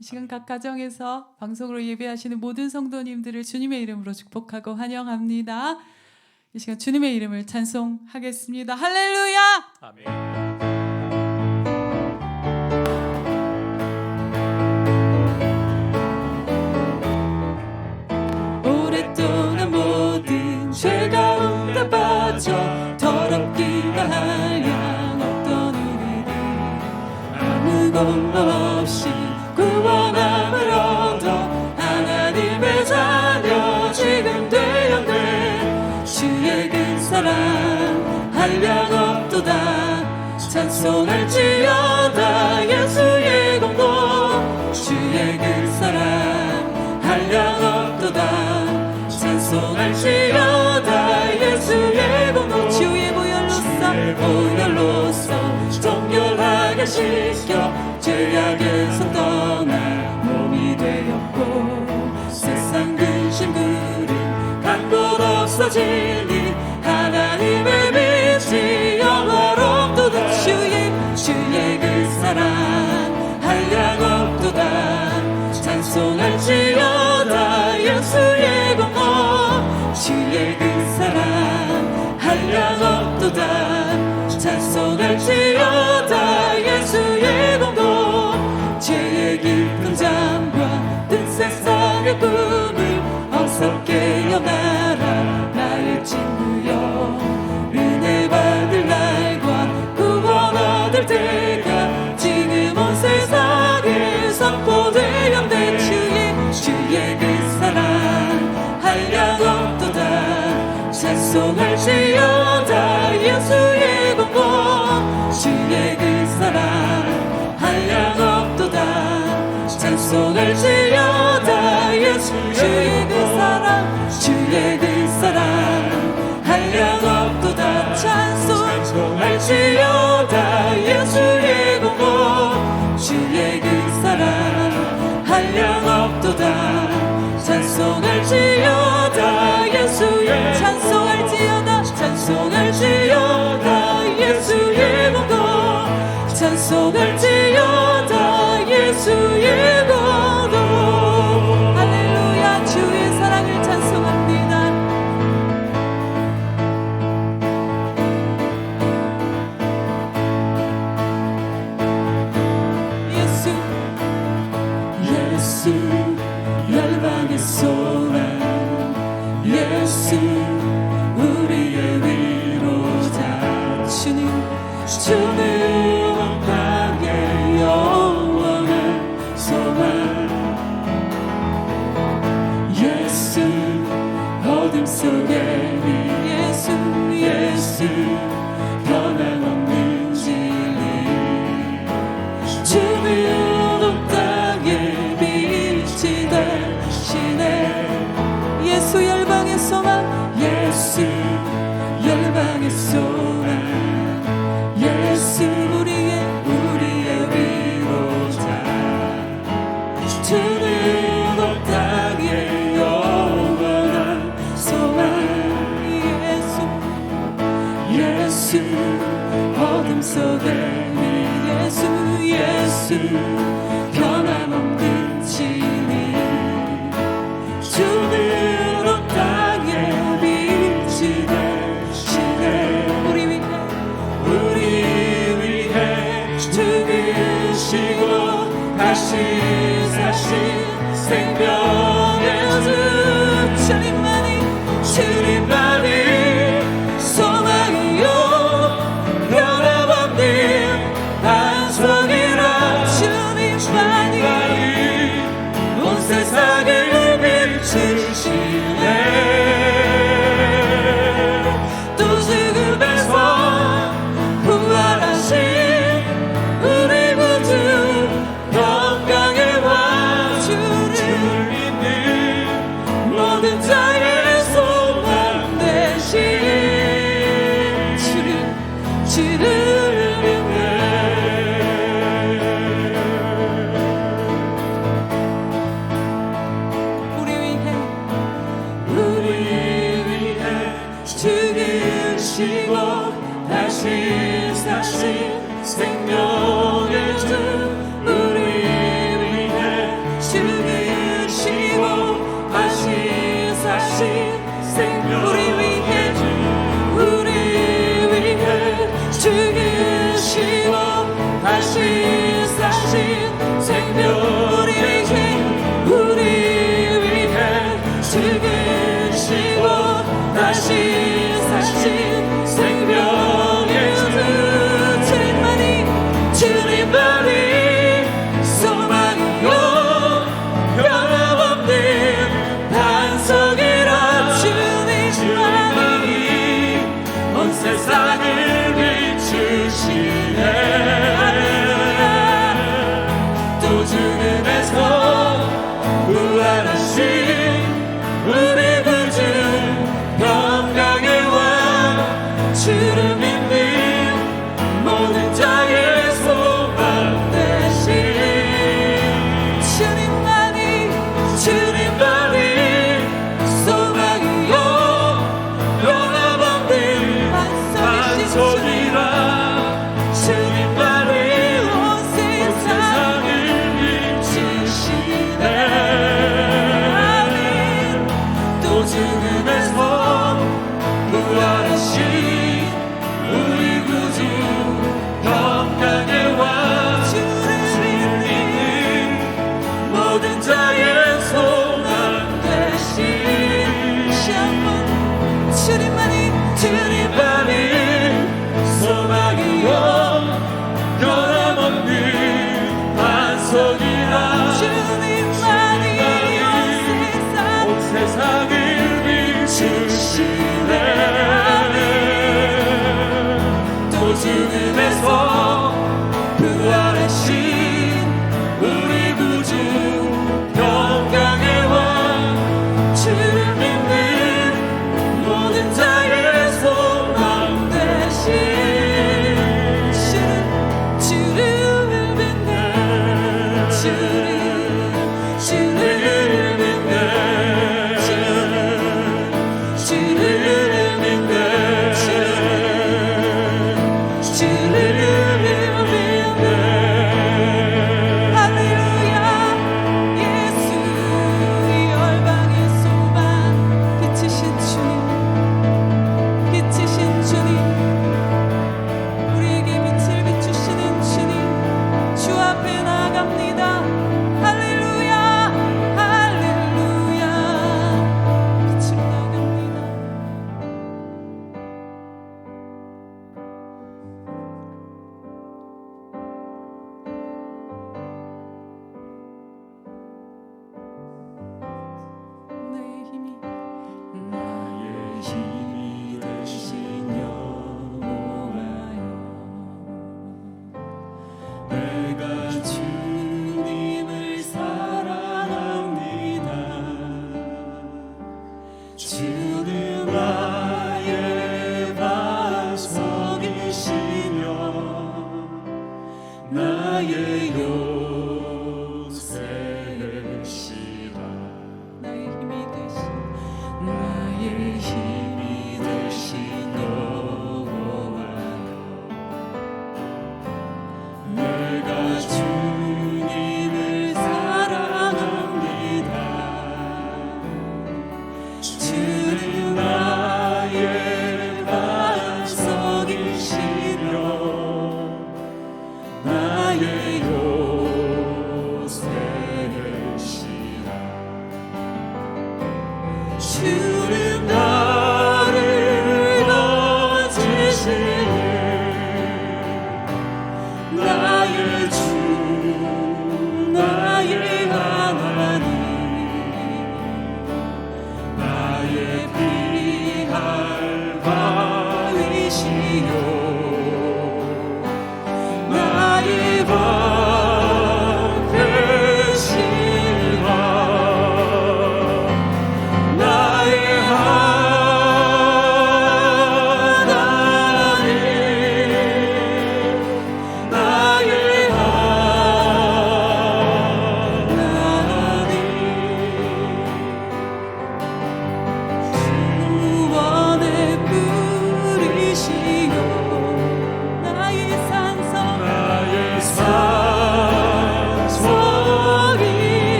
이 시간 각 가정에서 방송으로 예배하시는 모든 성도님들을 주님의 이름으로 축복하고 환영합니다. 이 시간 주님의 이름을 찬송하겠습니다. 할렐루야! 아멘. 오랫동안 모든 죄가 응답받죠. 더럽기가 한량 없던 우리를 아무 공로 없이 구원함을 얻어 하나님의 자녀 지금 되었네. 주의 그 사랑 한량 없도다. 찬송할지어다 예수의 공로. 주의 그 사랑 한량 없도다. 찬송할지어다 예수의 공로. 주의 보혈로서 정결하게 씻겨 죄악에서 떠나 몸이 되었고 세상 근심 구름 간 곳 없어지니 하나님의 빛이 영화롭도다. 주의 그 사랑 한량 없도다. 찬송할지어다 예수의 공로. 주의 그 사랑 한량 없도다. 찬송할지어다 예수의 공로. 죄의 깊은 잠과 뜬 세상의 꿈을 어서 깨어나라 나의 친구여. 은혜 받을 날과 구원 얻을 때가 지금 온 세상에 선포되었네. 주의 그 사랑 한량 없도다. 찬송할지어다 예수의 공로. 주의 그 사랑 한량 없도다. 찬송할지어다 주의 그 사랑. 주의 그 사랑 한량 없도다. 찬송할지어다 예수의 공로. 주의 그 사랑 한량 없도다. 찬송할지어다 예수의 찬송할지어다 예수의 공로. 찬송할지어다 예수의 공로. 할렐루야. 주의 사랑을 찬송합니다. 예수 열방의 소망. 예수 우리의 위로자. 주는 땅의 영원한 소망. 예수 어둠 속에 예수 변함없는 진리. 주는 온 땅의 빛이 되시네. 예수 열방의 소망. 예수 열방의 소망. 예수 우리의 위로자. 주는 온 땅의 영원한 소망. 예수 어둠 속에 예수 변함없는 진리. 주는 온 땅의 빛이 되시네. 우리 위해 죽으시고 다시 사신 생명의 주. 주님만이 소망이요 변함없는 반석이라. 주님만이 온 세상을 비추시네. 또 죽음에서 부활하신 우리 구주 영광의 왕. 주를 믿는 모든 자의 소망 되신 주를 믿네. 우리 위해 죽으시고 다시 사신 생명의 주. 우리 위해 우리 위해 죽으시고 다시 사신 생명 우리 위해 죽으시고 다시 사신 생명의 주님만이 소망이요 변함없는 반석이라 주님만이 온 세상을 비추시네 또 죽음에서 부활하신 우리 구주 평강의 왕 주를 믿는 모든 자의 소망 되신 주님만이 소망이요 변함없는 반석이라 주님만이 온 세상을 비추시네 또 죽음에서 부활하신 우리 구주 평강의 왕 주를 믿는 모든 자의 소망 되신 주님만이 소망이요 변함없는 반석이라 주님만이 온 세상을 비추시네 또 죽음에서 부활하신 우리 구주 평강의 왕 주를 믿는 모든 자의 소망 되신 주를 믿는 주를 믿는 할렐루야 예수 이 열방의 소망 빛이신 주님 우리에게 빛을 비추시는 주님 주 앞에 나아갑니다 할렐루야 빛으로 나아갑니다 나의 힘이 되신 여호와여 내가 주님을 사랑합니다 주는 나의 반석이시며 나의 요새시라 나의 힘이 되신 여호와여 내가 주님을 사랑합니다 주는 나의 반석이시며 나의 요새시라 주는 나를 거주시니 나의 주 나의 하나님 나의 피할 바위시요 나의 방 되시라 나의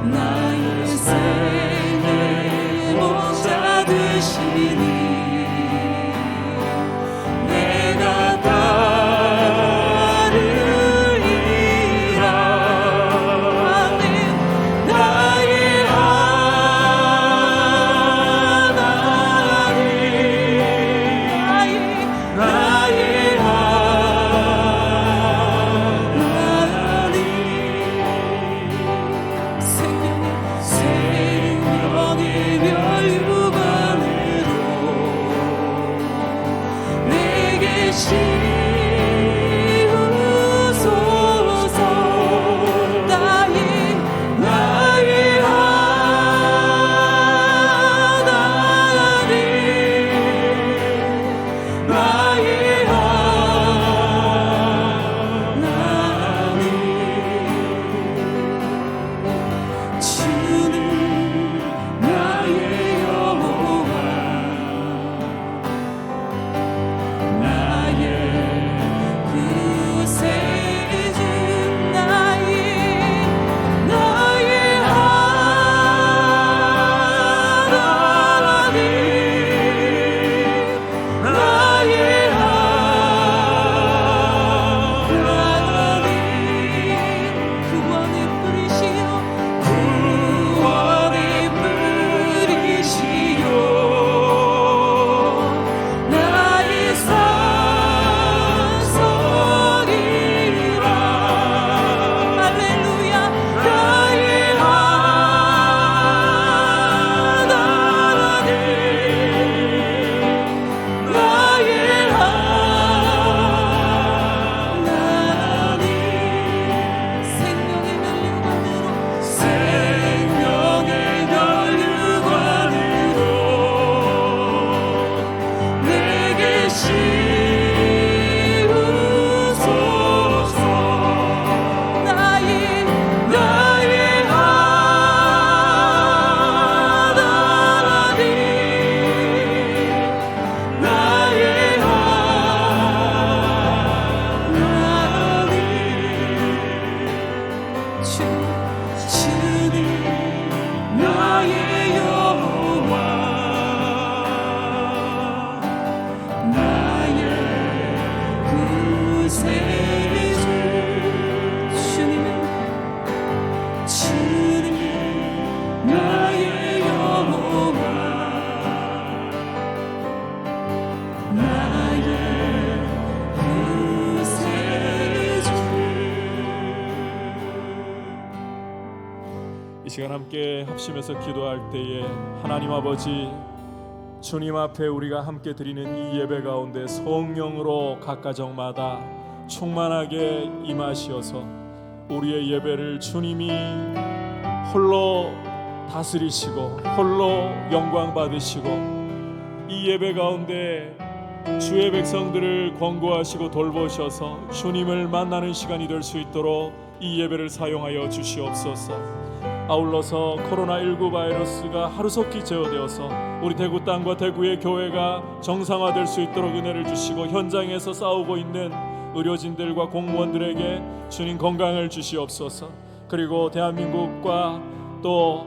나의 생의 목자 되시니 내가 따르리라. 나의 하나님, 나의 하나님, 생명의 멸류관으로 내게 씌우소서. 나의 하나님, 나의 하나님, 주는 나의 여호와, 나의 구세주, 나의 하나님, 나의 하나님, 구원의 뿌리시요, 구원의 뿌리시요, 나의 산성이라. 할렐루야. 나의 하나님, 나의 하나님, 생명의 멸류관으로, 생명의 멸류관으로 내게 씌우소서. 나의 하나님, 나의 하나님, 주는 나의 여호와, 나의 구세주. 주는 나의 여호와, 나의 구세주. 이 시간 함께 합심해서 기도할 때에 하나님 아버지, 주님 앞에 우리가 함께 드리는 이 예배 가운데 성령으로 각 가정마다 충만하게 임하시어서 우리의 예배를 주님이 홀로 다스리시고 홀로 영광 받으시고 이 예배 가운데 주의 백성들을 권고하시고 돌보셔서 주님을 만나는 시간이 될 수 있도록 이 예배를 사용하여 주시옵소서. 아울러서 코로나19 바이러스가 하루속히 제어되어서 우리 대구 땅과 대구의 교회가 정상화될 수 있도록 은혜를 주시고 현장에서 싸우고 있는 의료진들과 공무원들에게 주님 건강을 주시옵소서. 그리고 대한민국과 또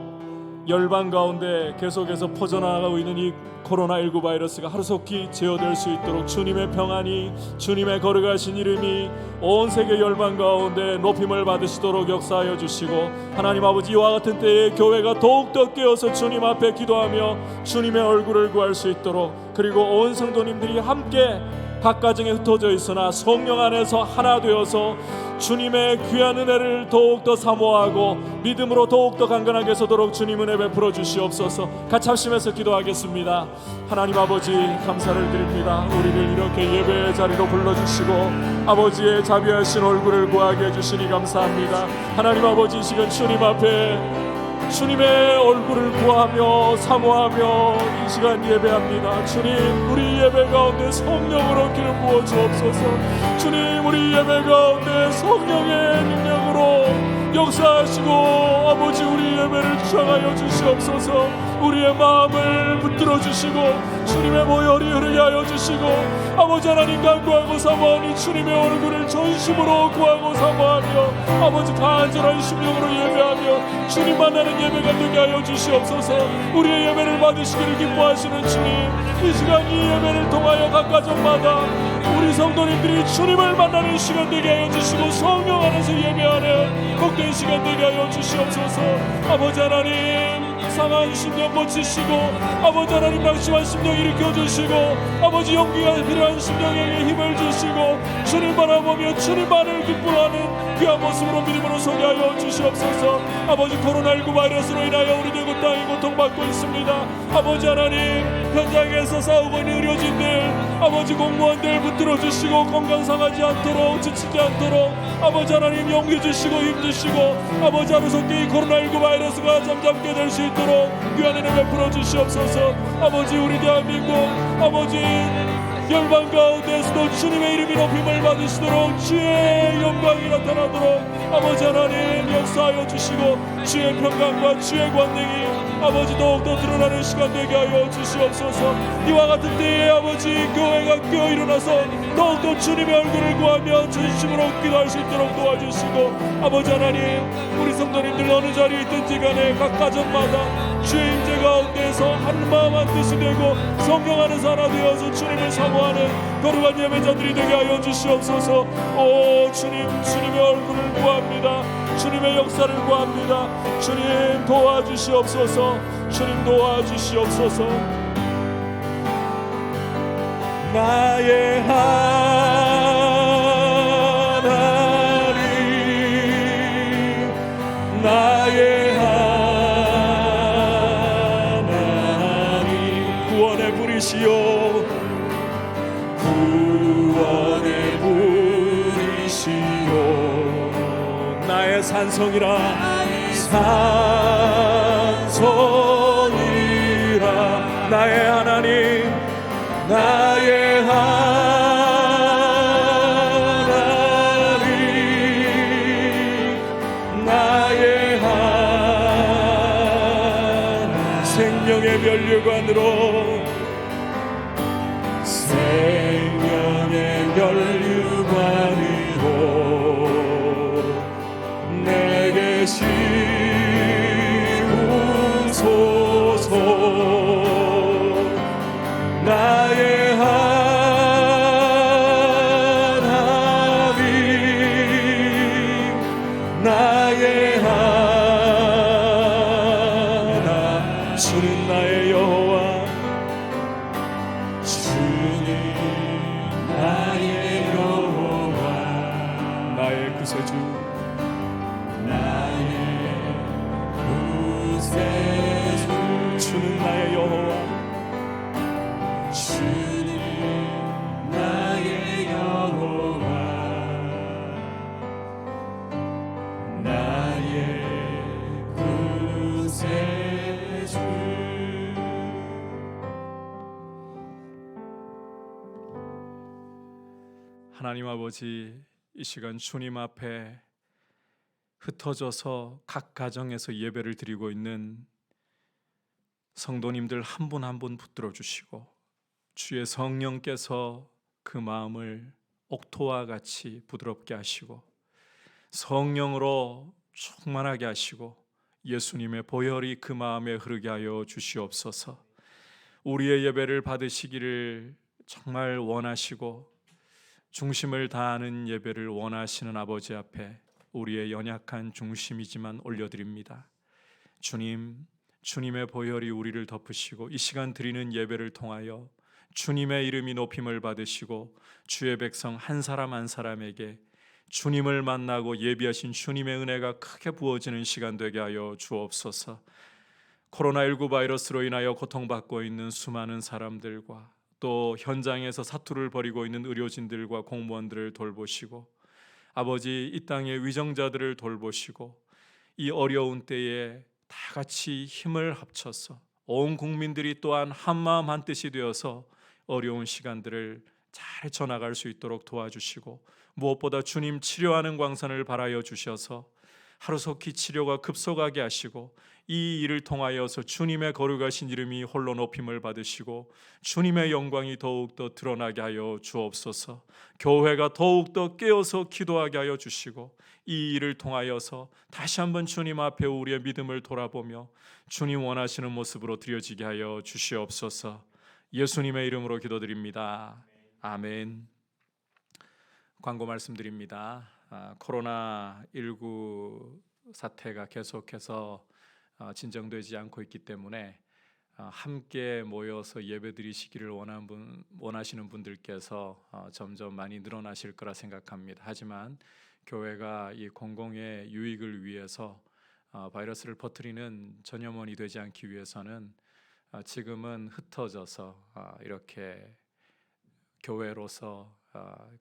열방 가운데 계속해서 퍼져나가고 있는 이 코로나19 바이러스가 하루속히 제어될 수 있도록 주님의 평안이, 주님의 거룩하신 이름이 온 세계 열방 가운데 높임을 받으시도록 역사하여 주시고, 하나님 아버지, 이와 같은 때에 교회가 더욱더 깨어서 주님 앞에 기도하며 주님의 얼굴을 구할 수 있도록, 그리고 온 성도님들이 함께 각 가정에 흩어져 있으나 성령 안에서 하나 되어서 주님의 귀한 은혜를 더욱더 사모하고 믿음으로 더욱더 강건하게 서도록 주님 은혜 베풀어 주시옵소서. 같이 합심해서 기도하겠습니다. 하나님 아버지, 감사를 드립니다. 우리를 이렇게 예배의 자리로 불러주시고 아버지의 자비하신 얼굴을 구하게 해주시니 감사합니다. 하나님 아버지, 이 시간 주님 앞에 주님의 얼굴을 구하며 사모하며 이 시간 예배합니다. 주님, 우리 예배 가운데 성령으로 기름 부어 주옵소서. 주님, 우리 예배 가운데 성령의 능력으로 역사하시고 아버지 우리 예배를 주장하여 주시옵소서. 우리의 마음을 붙들어 주시고 주님의 보혈이 흐르게 하여 주시고 아버지 하나님 간구하고 사모하니 주님의 얼굴을 전심으로 구하고 사모하며 아버지 간절한 심령으로 예배하며 주님 만나는 예배가 되게 하여 주시옵소서. 우리의 예배를 받으시기를 기뻐하시는 주님, 이 시간 이 예배를 통하여 각 가정마다 우리 성도님들이 주님을 만나는 시간 되게 하여 주시고 성령 안에서 예배하는 복된 시간 되게 하여 주시옵소서. 아버지 하나님 상한 심령 고치시고 아버지 하나님 낙심한 심령 일으켜 주시고 아버지 용기가 필요한 심령에게 힘을 주시고 주님 바라보며 주님만을 기뻐하는 귀한 모습으로 믿음으로 서게 하여 주시옵소서. 아버지 코로나19 바이러스로 인하여 우리 대구 땅이 고통받고 있습니다. 아버지 하나님 현장에서 싸우고 있는 의료진들 아버지 공무원들 붙들어 주시고 건강 상하지 않도록 지치지 않도록 아버지 하나님 용기 주시고 힘 주시고 아버지 하루속히 이 코로나19 바이러스가 잠잠게 될 수 있도록 귀한 은혜 베풀어 주시옵소서. 아버지 우리 대한민국 아버지 열방 가운데서도 주님의 이름이 높임을 받으시도록 주의 영광이 나타나도록 아버지 하나님 역사하여 주시고 주의 평강과 주의 권능이 아버지 더욱더 드러나는 시간 되게 하여 주시옵소서. 이와 같은 때에 아버지 교회가 깨어 일어나서 더욱더 주님의 얼굴을 구하며 전심으로 기도할 수 있도록 도와주시고 아버지 하나님 우리 성도님들 어느 자리에 있든지 간에 각 가정마다 주의 임재 가운데서 한 마음 한 뜻이 되고 성령 안에서 하나 되어서 주님을 사모하는 거룩한 예배자들이 되게 하여 주시옵소서. 오 주님, 주님의 얼굴을 구합니다. 주님의 역사를 구합니다. 주님 도와주시옵소서. 주님 도와주시옵소서. 나의 하나님, 나의 하나님, 구원의 불이시여, 구원의 불이시여, 나의 산성이라, 산성이라, 나의 하나님, 나의 하나님, 나의 하나님, 생명의 면류관으로, 생명의 면류관으로 내게 씌우소서. 나의 하나님, 나의 하나님, 주는 나의 여호와, 주님 나의 여호와, 나의 구세주, 나의 구세주, 주는 나의 여호와, 주님 나의 여호와, 나의 구세주. 하나님 아버지, 이 시간 주님 앞에 흩어져서 각 가정에서 예배를 드리고 있는 성도님들 한 분 한 분 붙들어 주시고 주의 성령께서 그 마음을 옥토와 같이 부드럽게 하시고 성령으로 충만하게 하시고 예수님의 보혈이 그 마음에 흐르게 하여 주시옵소서. 우리의 예배를 받으시기를 정말 원하시고 중심을 다하는 예배를 원하시는 아버지 앞에 우리의 연약한 중심이지만 올려드립니다. 주님, 주님의 보혈이 우리를 덮으시고 이 시간 드리는 예배를 통하여 주님의 이름이 높임을 받으시고 주의 백성 한 사람 한 사람에게 주님을 만나고 예비하신 주님의 은혜가 크게 부어지는 시간 되게 하여 주옵소서. 코로나19 바이러스로 인하여 고통받고 있는 수많은 사람들과 또 현장에서 사투를 벌이고 있는 의료진들과 공무원들을 돌보시고 아버지 이 땅의 위정자들을 돌보시고 이 어려운 때에 다 같이 힘을 합쳐서 온 국민들이 또한 한마음 한뜻이 되어서 어려운 시간들을 잘 헤쳐나갈 수 있도록 도와주시고 무엇보다 주님 치료하는 광선을 발하여 주셔서 하루속히 치료가 급속하게 하시고 이 일을 통하여서 주님의 거룩하신 이름이 홀로 높임을 받으시고 주님의 영광이 더욱더 드러나게 하여 주옵소서. 교회가 더욱더 깨어서 기도하게 하여 주시고 이 일을 통하여서 다시 한번 주님 앞에 우리의 믿음을 돌아보며 주님 원하시는 모습으로 드려지게 하여 주시옵소서. 예수님의 이름으로 기도드립니다. 아멘. 광고 말씀드립니다. 코로나19 사태가 계속해서 진정되지 않고 있기 때문에 함께 모여서 예배드리시기를 원하시는 분들께서 점점 많이 늘어나실 거라 생각합니다. 하지만 교회가 이 공공의 유익을 위해서 바이러스를 퍼뜨리는 전염원이 되지 않기 위해서는 지금은 흩어져서 이렇게 교회로서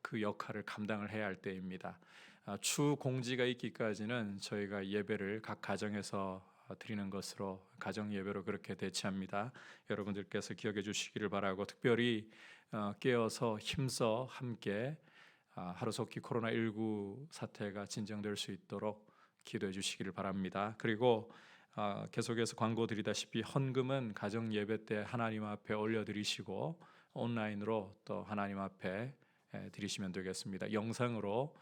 그 역할을 감당을 해야 할 때입니다. 추 공지가 있기까지는 저희가 예배를 각 가정에서 드리는 것으로 가정 예배로 그렇게 대체합니다. 여러분들께서 기억해 주시기를 바라고 특별히 깨어서 힘써 함께 하루속히 코로나19 사태가 진정될 수 있도록 기도해 주시기를 바랍니다. 그리고 계속해서 광고 드리다시피 헌금은 가정 예배 때 하나님 앞에 올려드리시고 온라인으로 또 하나님 앞에 드리시면 되겠습니다. 영상으로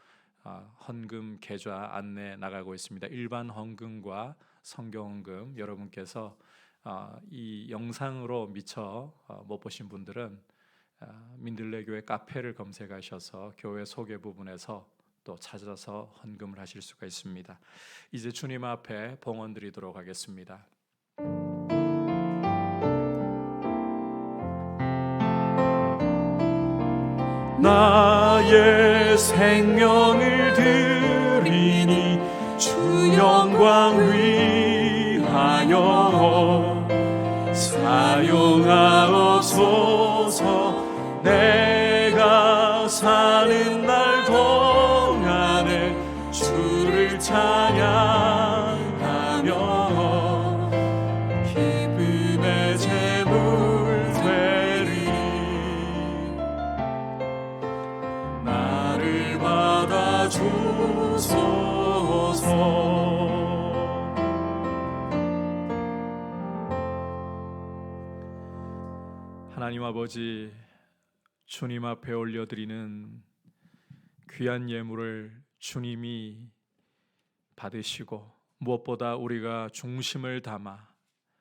헌금 계좌 안내 나가고 있습니다. 일반 헌금과 성경 헌금 여러분께서 이 영상으로 미처 못 보신 분들은 민들레교회 카페를 검색하셔서 교회 소개 부분에서 또 찾아서 헌금을 하실 수가 있습니다. 이제 주님 앞에 봉헌 드리도록 하겠습니다. 나의 생명을 드리니 주 영광 위하여 사용하옵소서. 내가 사는 날 동안에 주를 찬양하며 기쁨의 제물 되리니 나를 받아주소서. 하나님 아버지, 주님 앞에 올려드리는 귀한 예물을 주님이 받으시고 무엇보다 우리가 중심을 담아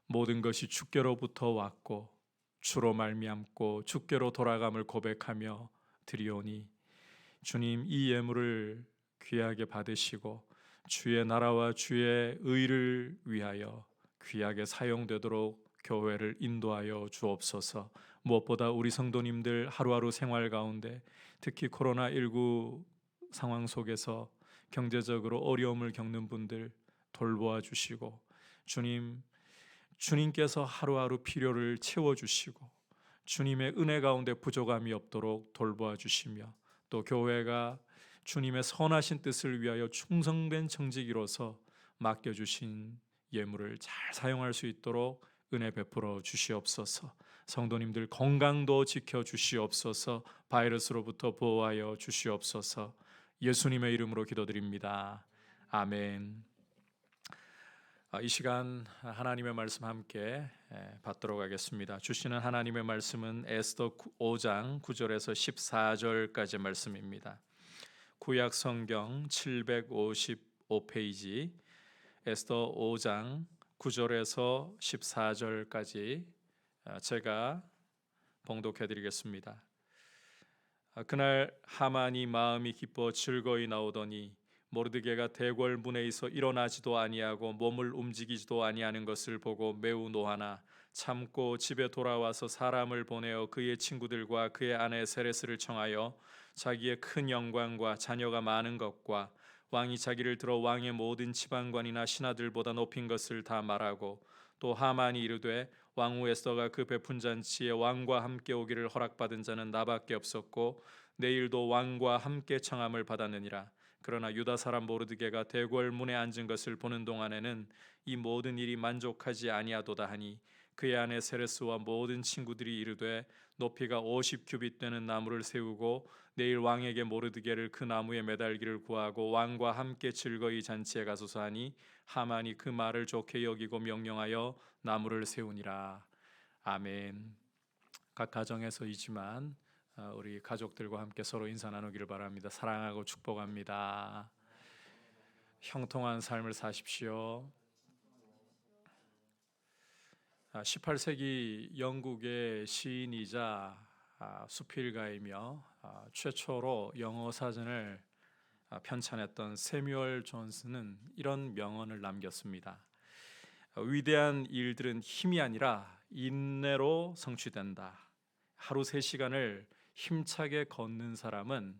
모든 것이 주께로부터 왔고 주로 말미암고 주께로 돌아감을 고백하며 드리오니 주님, 이 예물을 귀하게 받으시고 주의 나라와 주의 의를 위하여 귀하게 사용되도록 교회를 인도하여 주옵소서. 무엇보다 우리 성도님들 하루하루 생활 가운데 특히 코로나19 상황 속에서 경제적으로 어려움을 겪는 분들 돌보아 주시고 주님께서 하루하루 필요를 채워주시고 주님의 은혜 가운데 부족함이 없도록 돌보아 주시며 또 교회가 주님의 선하신 뜻을 위하여 충성된 청지기로서 맡겨주신 예물을 잘 사용할 수 있도록 은혜 베풀어 주시옵소서. 성도님들 건강도 지켜 주시옵소서. 바이러스로부터 보호하여 주시옵소서. 예수님의 이름으로 기도드립니다. 아멘. 이 시간 하나님의 말씀 함께 받도록 하겠습니다. 주시는 하나님의 말씀은 에스더 5장 9절에서 14절까지 말씀입니다. 구약 성경 755페이지 에스더 5장 9절에서 14절까지 제가 봉독해 드리겠습니다. 그날 하만이 마음이 기뻐 즐거이 나오더니 모르드게가 대궐 문에 있어 일어나지도 아니하고 몸을 움직이지도 아니하는 것을 보고 매우 노하나 참고 집에 돌아와서 사람을 보내어 그의 친구들과 그의 아내 세레스를 청하여 자기의 큰 영광과 자녀가 많은 것과 왕이 자기를 들어 왕의 모든 지방관이나 신하들보다 높인 것을 다 말하고 또 하만이 이르되 왕후 에스더가 그 베푼 잔치에 왕과 함께 오기를 허락받은 자는 나밖에 없었고 내일도 왕과 함께 청함을 받았느니라. 그러나 유다 사람 모르드게가 대궐 문에 앉은 것을 보는 동안에는 이 모든 일이 만족하지 아니하도다 하니 그의 아내 세레스와 모든 친구들이 이르되 높이가 50규빗 되는 나무를 세우고 내일 왕에게 모르드게를 그 나무에 매달기를 구하고 왕과 함께 즐거이 잔치에 가소서 하니 하만이 그 말을 좋게 여기고 명령하여 나무를 세우니라. 아멘. 각 가정에서이지만 우리 가족들과 함께 서로 인사 나누기를 바랍니다. 사랑하고 축복합니다. 형통한 삶을 사십시오. 18세기 영국의 시인이자 수필가이며 최초로 영어 사전을 편찬했던 세뮤얼 존슨은 이런 명언을 남겼습니다. 위대한 일들은 힘이 아니라 인내로 성취된다. 하루 3시간을 힘차게 걷는 사람은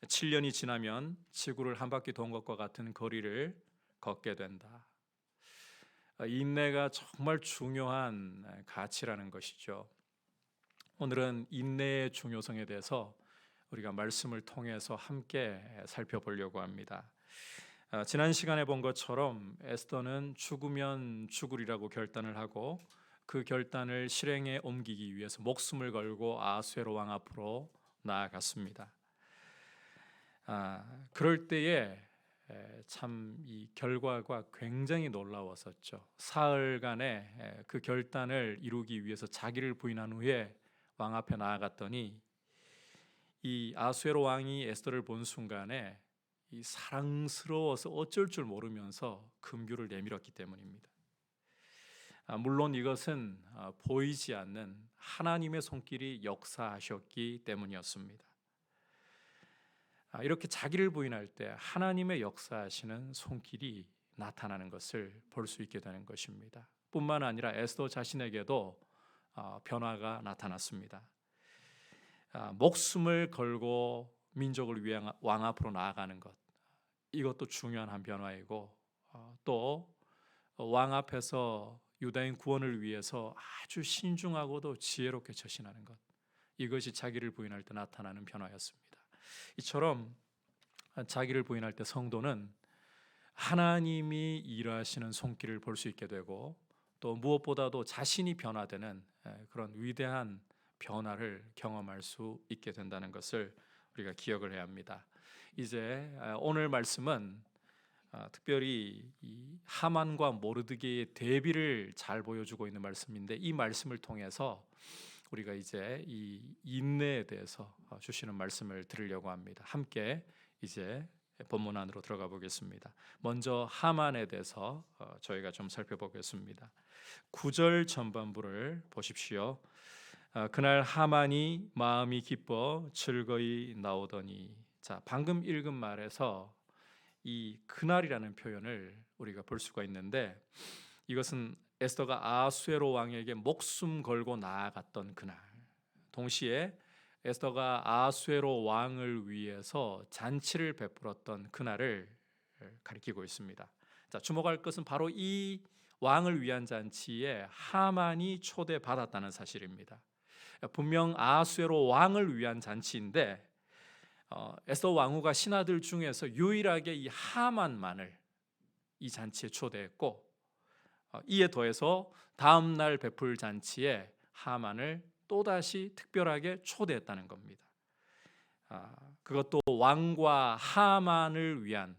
7년이 지나면 지구를 한 바퀴 돈 것과 같은 거리를 걷게 된다. 인내가 정말 중요한 가치라는 것이죠. 오늘은 인내의 중요성에 대해서 우리가 말씀을 통해서 함께 살펴보려고 합니다. 지난 시간에 본 것처럼 에스더는 죽으면 죽으리라고 결단을 하고 그 결단을 실행에 옮기기 위해서 목숨을 걸고 아수에로 왕 앞으로 나아갔습니다. 그럴 때에 참 이 결과가 굉장히 놀라웠었죠. 사흘간의 그 결단을 이루기 위해서 자기를 부인한 후에 왕 앞에 나아갔더니 이 아수에로 왕이 에스더를 본 순간에 이 사랑스러워서 어쩔 줄 모르면서 금규를 내밀었기 때문입니다. 물론 이것은 보이지 않는 하나님의 손길이 역사하셨기 때문이었습니다. 이렇게 자기를 부인할 때 하나님의 역사하시는 손길이 나타나는 것을 볼 수 있게 되는 것입니다. 뿐만 아니라 에스더 자신에게도 변화가 나타났습니다. 목숨을 걸고 민족을 위해 왕 앞으로 나아가는 것, 이것도 중요한 한 변화이고 또 왕 앞에서 유다인 구원을 위해서 아주 신중하고도 지혜롭게 처신하는 것, 이것이 자기를 부인할 때 나타나는 변화였습니다. 이처럼 자기를 부인할 때 성도는 하나님이 일하시는 손길을 볼 수 있게 되고 또 무엇보다도 자신이 변화되는 그런 위대한 변화를 경험할 수 있게 된다는 것을 우리가 기억을 해야 합니다. 이제 오늘 말씀은 특별히 이 하만과 모르드게의 대비를 잘 보여주고 있는 말씀인데 이 말씀을 통해서 우리가 이제 이 인내에 대해서 주시는 말씀을 들으려고 합니다. 함께 이제 본문 안으로 들어가 보겠습니다. 먼저 하만에 대해서 저희가 좀 살펴보겠습니다. 9절 전반부를 보십시오. 그날 하만이 마음이 기뻐 즐거이 나오더니. 자, 방금 읽은 말에서 이 그날이라는 표현을 우리가 볼 수가 있는데 이것은 에스더가 아수에로 왕에게 목숨 걸고 나아갔던 그날, 동시에 에스더가 아수에로 왕을 위해서 잔치를 베풀었던 그날을 가리키고 있습니다. 자, 주목할 것은 바로 이 왕을 위한 잔치에 하만이 초대받았다는 사실입니다. 분명 아수에로 왕을 위한 잔치인데 에스더 왕후가 신하들 중에서 유일하게 이 하만만을 이 잔치에 초대했고 이에 더해서 다음 날 베풀 잔치에 하만을 또다시 특별하게 초대했다는 겁니다. 그것도 왕과 하만을 위한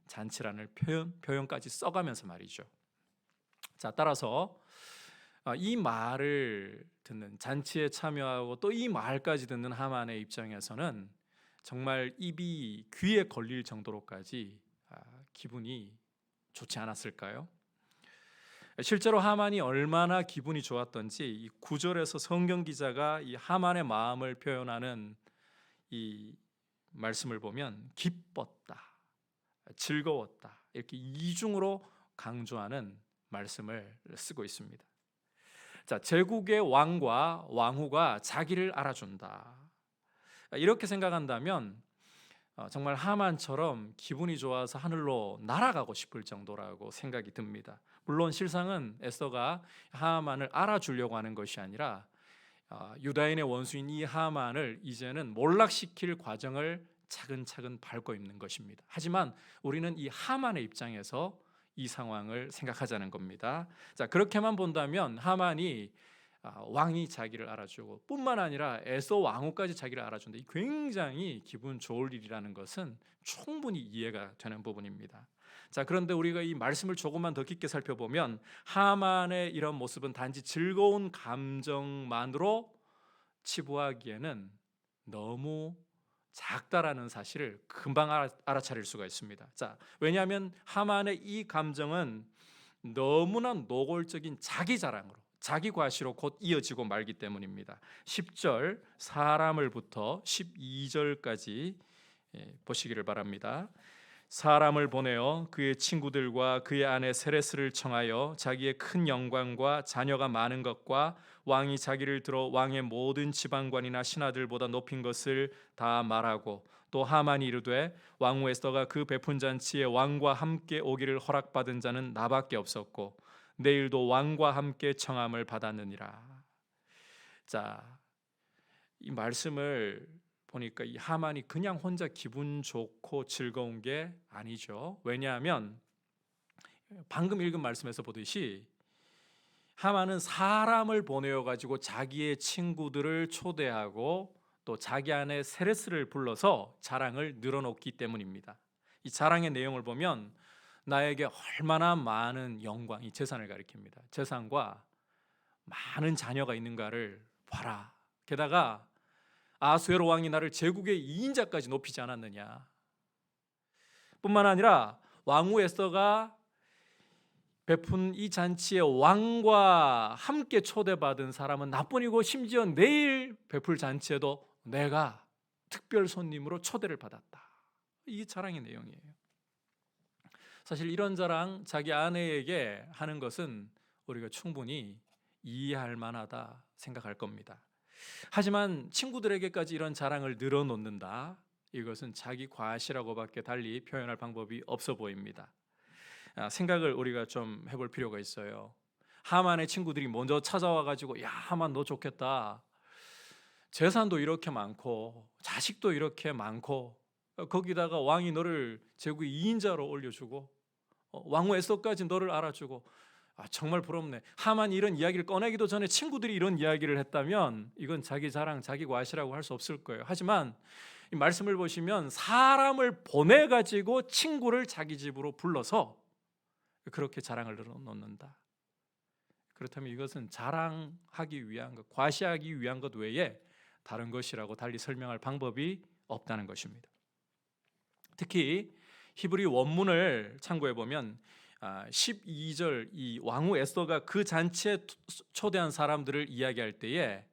잔치라는 표현까지 써가면서 말이죠. 자, 따라서 이 말을 듣는, 잔치에 참여하고 또 이 말까지 듣는 하만의 입장에서는 정말 입이 귀에 걸릴 정도로까지 기분이 좋지 않았을까요? 실제로 하만이 얼마나 기분이 좋았던지 이 9절에서 성경 기자가 이 하만의 마음을 표현하는 이 말씀을 보면 기뻤다, 즐거웠다, 이렇게 이중으로 강조하는 말씀을 쓰고 있습니다. 자, 제국의 왕과 왕후가 자기를 알아준다, 이렇게 생각한다면 정말 하만처럼 기분이 좋아서 하늘로 날아가고 싶을 정도라고 생각이 듭니다. 물론 실상은 에스더가 하만을 알아주려고 하는 것이 아니라 유다인의 원수인 이 하만을 이제는 몰락시킬 과정을 차근차근 밟고 있는 것입니다. 하지만 우리는 이 하만의 입장에서 이 상황을 생각하자는 겁니다. 자, 그렇게만 본다면 하만이 왕이 자기를 알아주고 뿐만 아니라 에서 왕후까지 자기를 알아준다. 이 굉장히 기분 좋을 일이라는 것은 충분히 이해가 되는 부분입니다. 자, 그런데 우리가 이 말씀을 조금만 더 깊게 살펴보면 하만의 이런 모습은 단지 즐거운 감정만으로 치부하기에는 너무 작다라는 사실을 금방 알아차릴 수가 있습니다. 자, 왜냐하면 하만의 이 감정은 너무나 노골적인 자기 자랑으로, 자기 과시로 곧 이어지고 말기 때문입니다. 10절 사람을부터 12절까지 보시기를 바랍니다. 사람을 보내어 그의 친구들과 그의 아내 세레스를 청하여 자기의 큰 영광과 자녀가 많은 것과 왕이 자기를 들어 왕의 모든 지방관이나 신하들보다 높인 것을 다 말하고, 또 하만이 이르되 왕후 에스더가 그 베푼 잔치에 왕과 함께 오기를 허락받은 자는 나밖에 없었고 내일도 왕과 함께 청함을 받았느니라. 자, 이 말씀을 보니까 이 하만이 그냥 혼자 기분 좋고 즐거운 게 아니죠. 왜냐하면 방금 읽은 말씀에서 보듯이 하만은 사람을 보내어 가지고 자기의 친구들을 초대하고 또 자기 아내 세레스를 불러서 자랑을 늘어놓기 때문입니다. 이 자랑의 내용을 보면 나에게 얼마나 많은 영광, 이 재산을 가리킵니다. 재산과 많은 자녀가 있는가를 봐라. 게다가 아수에로 왕이 나를 제국의 2인자까지 높이지 않았느냐. 뿐만 아니라 왕후 에스더가 베푼 이 잔치에 왕과 함께 초대받은 사람은 나뿐이고 심지어 내일 베풀 잔치에도 내가 특별 손님으로 초대를 받았다. 이게 자랑의 내용이에요. 사실 이런 자랑 자기 아내에게 하는 것은 우리가 충분히 이해할 만하다 생각할 겁니다. 하지만 친구들에게까지 이런 자랑을 늘어놓는다, 이것은 자기 과시라고밖에 달리 표현할 방법이 없어 보입니다. 생각을 우리가 좀 해볼 필요가 있어요. 하만의 친구들이 먼저 찾아와 가지고 야, 하만 너 좋겠다, 재산도 이렇게 많고 자식도 이렇게 많고 거기다가 왕이 너를 제국의 2인자로 올려주고 왕후 에스더까지 너를 알아주고, 정말 부럽네. 하만이 이런 이야기를 꺼내기도 전에 친구들이 이런 이야기를 했다면 이건 자기 자랑, 자기 과시라고 할 수 없을 거예요. 하지만 이 말씀을 보시면 사람을 보내가지고 친구를 자기 집으로 불러서 그렇게 자랑을 늘어놓는다. 그렇다면 이것은 자랑하기 위한 것, 과시하기 위한 것 외에 다른 것이라고 달리 설명할 방법이 없다는 것입니다. 특히 히브리 원문을 참고해 보면 12절 이 왕후 에스더가 그 잔치에 초대한 사람들을 이야기할 때에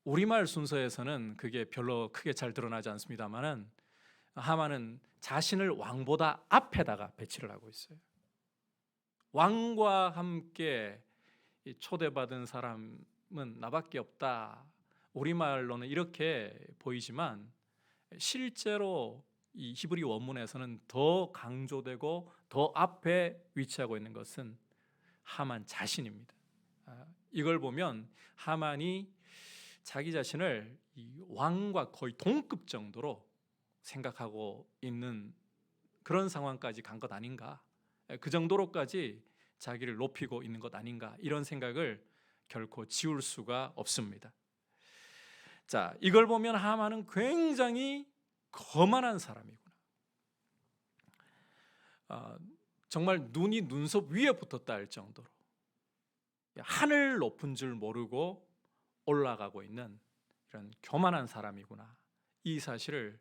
우리말 순서에서는 그게 별로 크게 잘 드러나지 않습니다만은 하만은 자신을 왕보다 앞에다가 배치를 하고 있어요. 왕과 함께 초대받은 사람은 나밖에 없다. 우리말로는 이렇게 보이지만 실제로 이 히브리 원문에서는 더 강조되고 더 앞에 위치하고 있는 것은 하만 자신입니다. 이걸 보면 하만이 자기 자신을 이 왕과 거의 동급 정도로 생각하고 있는 그런 상황까지 간 것 아닌가, 그 정도로까지 자기를 높이고 있는 것 아닌가, 이런 생각을 결코 지울 수가 없습니다. 자, 이걸 보면 하만은 굉장히 거만한 사람이구나. 정말 눈이 눈썹 위에 붙었다 할 정도로 하늘 높은 줄 모르고 올라가고 있는 이런 교만한 사람이구나. 이 사실을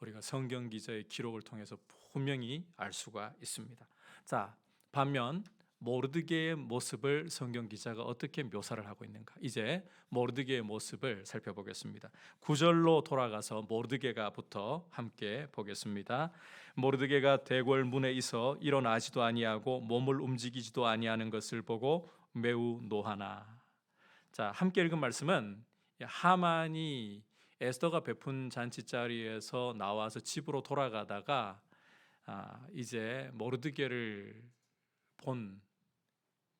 우리가 성경 기자의 기록을 통해서 분명히 알 수가 있습니다. 자, 반면 모르드게의 모습을 성경 기자가 어떻게 묘사를 하고 있는가, 이제 모르드게의 모습을 살펴보겠습니다. 9절로 돌아가서 모르드게가부터 함께 보겠습니다. 모르드게가 대궐 문에 있어 일어나지도 아니하고 몸을 움직이지도 아니하는 것을 보고 매우 노하나. 자, 함께 읽은 말씀은 하만이 에스더가 베푼 잔치 자리에서 나와서 집으로 돌아가다가 이제 모르드게를 본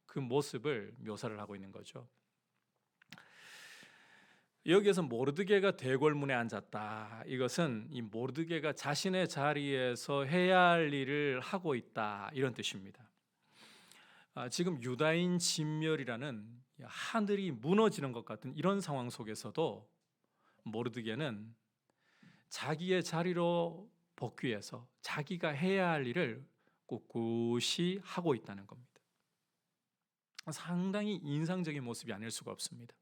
그 모습을 묘사를 하고 있는 거죠. 여기에서 모르드게가 대궐문에 앉았다. 이것은 이 모르드게가 자신의 자리에서 해야 할 일을 하고 있다, 이런 뜻입니다. 지금 유다인 진멸이라는 하늘이 무너지는 것 같은 이런 상황 속에서도 모르드게는 자기의 자리로 복귀해서 자기가 해야 할 일을 꿋꿋이 하고 있다는 겁니다. 상당히 인상적인 모습이 아닐 수가 없습니다.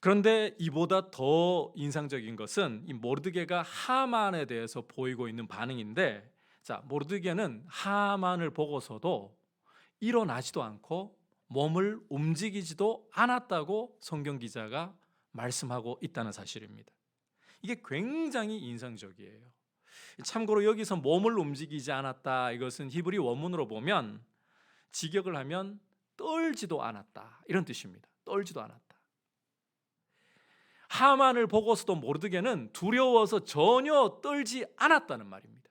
그런데 이보다 더 인상적인 것은 이 모르드게가 하만에 대해서 보이고 있는 반응인데, 자, 모르드게는 하만을 보고서도 일어나지도 않고 몸을 움직이지도 않았다고 성경 기자가 말씀하고 있다는 사실입니다. 이게 굉장히 인상적이에요. 참고로 여기서 몸을 움직이지 않았다, 이것은 히브리 원문으로 보면 직역을 하면 떨지도 않았다, 이런 뜻입니다. 떨지도 않았다. 하만을 보고서도 모르드게는 두려워서 전혀 떨지 않았다는 말입니다.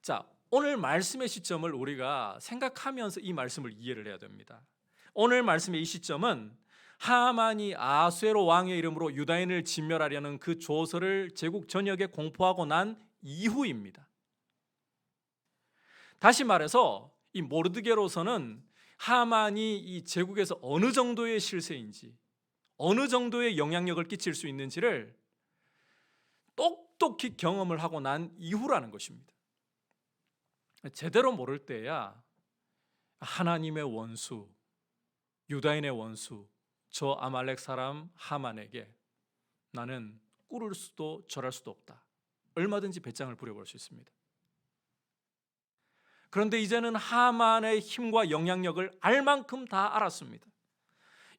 자, 오늘 말씀의 시점을 우리가 생각하면서 이 말씀을 이해를 해야 됩니다. 오늘 말씀의 이 시점은 하만이 아수에로 왕의 이름으로 유다인을 진멸하려는 그 조서를 제국 전역에 공포하고 난 이후입니다. 다시 말해서 이 모르드게로서는 하만이 이 제국에서 어느 정도의 실세인지, 어느 정도의 영향력을 끼칠 수 있는지를 똑똑히 경험을 하고 난 이후라는 것입니다. 제대로 모를 때야 하나님의 원수, 유다인의 원수, 저 아말렉 사람 하만에게 나는 꿇을 수도 절할 수도 없다, 얼마든지 배짱을 부려볼 수 있습니다. 그런데 이제는 하만의 힘과 영향력을 알 만큼 다 알았습니다.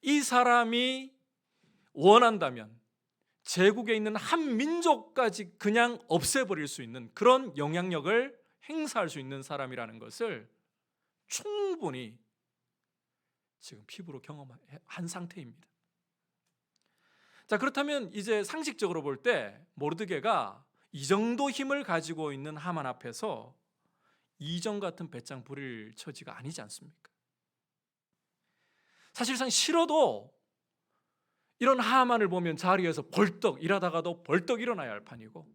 이 사람이 원한다면 제국에 있는 한 민족까지 그냥 없애버릴 수 있는 그런 영향력을 행사할 수 있는 사람이라는 것을 충분히 지금 피부로 경험한 상태입니다. 자, 그렇다면 이제 상식적으로 볼 때 모르드게가 이 정도 힘을 가지고 있는 하만 앞에서 이전 같은 배짱 부릴 처지가 아니지 않습니까? 사실상 싫어도 이런 하만을 보면 자리에서 벌떡 일하다가도 벌떡 일어나야 할 판이고,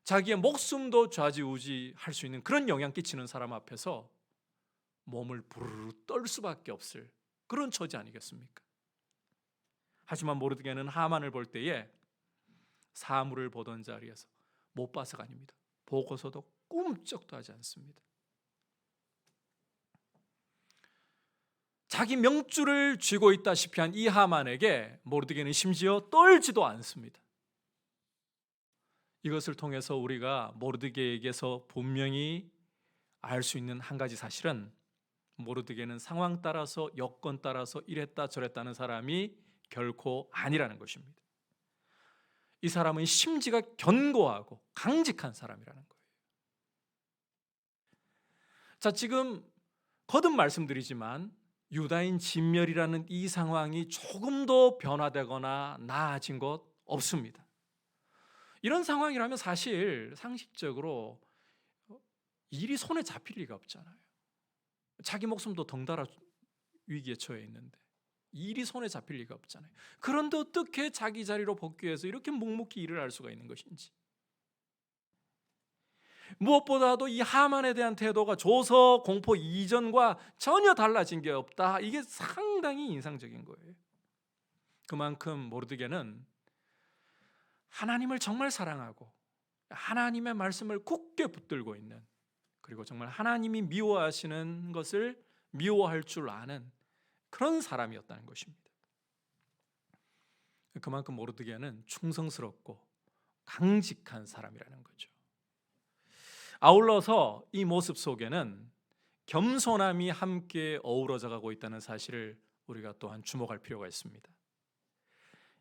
자기의 목숨도 좌지우지할 수 있는 그런 영향 끼치는 사람 앞에서 몸을 부르르 떨 수밖에 없을 그런 처지 아니겠습니까? 하지만 모르드게는 하만을 볼 때에 사물을 보던 자리에서 못 봐서가 아닙니다. 보고서도 꿈쩍도 하지 않습니다. 자기 명줄을 쥐고 있다시피 한 이 하만에게 모르드게는 심지어 떨지도 않습니다. 이것을 통해서 우리가 모르드게에게서 분명히 알 수 있는 한 가지 사실은, 모르드게는 상황 따라서 여건 따라서 이랬다 저랬다는 사람이 결코 아니라는 것입니다. 이 사람은 심지가 견고하고 강직한 사람이라는 거예요. 자, 지금 거듭 말씀드리지만 유다인 진멸이라는 이 상황이 조금도 변화되거나 나아진 것 없습니다. 이런 상황이라면 사실 상식적으로 일이 손에 잡힐 리가 없잖아요. 자기 목숨도 덩달아 위기에 처해 있는데 일이 손에 잡힐 리가 없잖아요. 그런데 어떻게 자기 자리로 복귀해서 이렇게 묵묵히 일을 할 수가 있는 것인지, 무엇보다도 이 하만에 대한 태도가 조서 공포 이전과 전혀 달라진 게 없다, 이게 상당히 인상적인 거예요. 그만큼 모르드게는 하나님을 정말 사랑하고 하나님의 말씀을 굳게 붙들고 있는, 그리고 정말 하나님이 미워하시는 것을 미워할 줄 아는 그런 사람이었다는 것입니다. 그만큼 모르드게는 충성스럽고 강직한 사람이라는 거죠. 아울러서 이 모습 속에는 겸손함이 함께 어우러져 가고 있다는 사실을 우리가 또한 주목할 필요가 있습니다.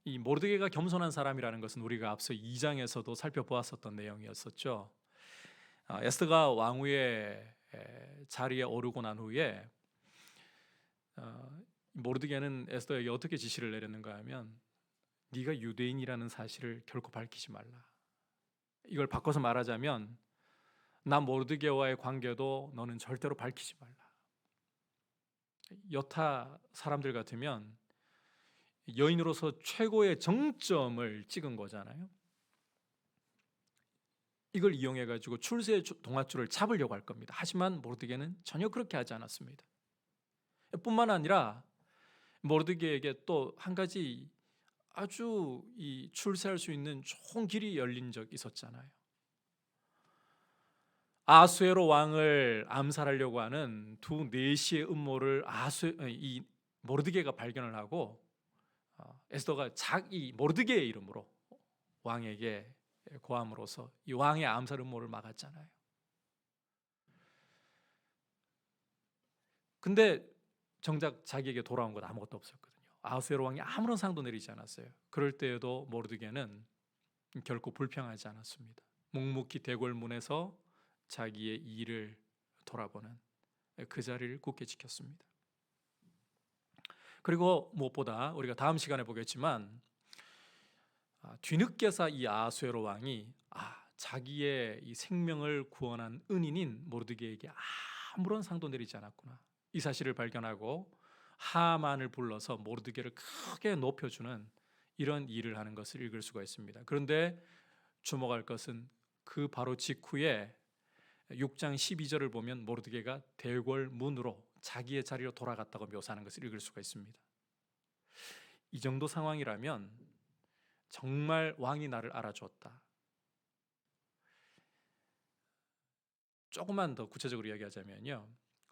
이 모르드게가 겸손한 사람이라는 것은 우리가 앞서 2장에서도 살펴보았었던 내용이었었죠. 에스더가 왕후의 자리에 오르고 난 후에 모르드게는 에스더에게 어떻게 지시를 내렸는가 하면, 네가 유대인이라는 사실을 결코 밝히지 말라. 이걸 바꿔서 말하자면, 나 모르드게와의 관계도 너는 절대로 밝히지 말라. 여타 사람들 같으면 여인으로서 최고의 정점을 찍은 거잖아요. 이걸 이용해 가지고 출세 동아줄을 잡으려고 할 겁니다. 하지만 모르드게는 전혀 그렇게 하지 않았습니다. 뿐만 아니라 모르드게에게 또 한 가지 아주 이 출세할 수 있는 좋은 길이 열린 적 있었잖아요. 아수에로 왕을 암살하려고 하는 두 내시의 음모를 이 모르드게가 발견을 하고 에스더가 자기 모르드게의 이름으로 왕에게 고함으로써 이 왕의 암살 음모를 막았잖아요. 근데 정작 자기에게 돌아온 건 아무것도 없었거든요. 아수에로 왕이 아무런 상도 내리지 않았어요. 그럴 때에도 모르드게는 결코 불평하지 않았습니다. 묵묵히 대궐문에서 자기의 일을 돌아보는 그 자리를 굳게 지켰습니다. 그리고 무엇보다 우리가 다음 시간에 보겠지만 뒤늦게서 이 아수에로 왕이 자기의 이 생명을 구원한 은인인 모르드게에게 아무런 상도 내리지 않았구나, 이 사실을 발견하고 하만을 불러서 모르드게를 크게 높여주는 이런 일을 하는 것을 읽을 수가 있습니다. 그런데 주목할 것은 그 바로 직후에 6장 12절을 보면 모르드게가 대궐 문으로 자기의 자리로 돌아갔다고 묘사하는 것을 읽을 수가 있습니다. 이 정도 상황이라면 정말 왕이 나를 알아주었다. 조금만 더 구체적으로 이야기하자면요,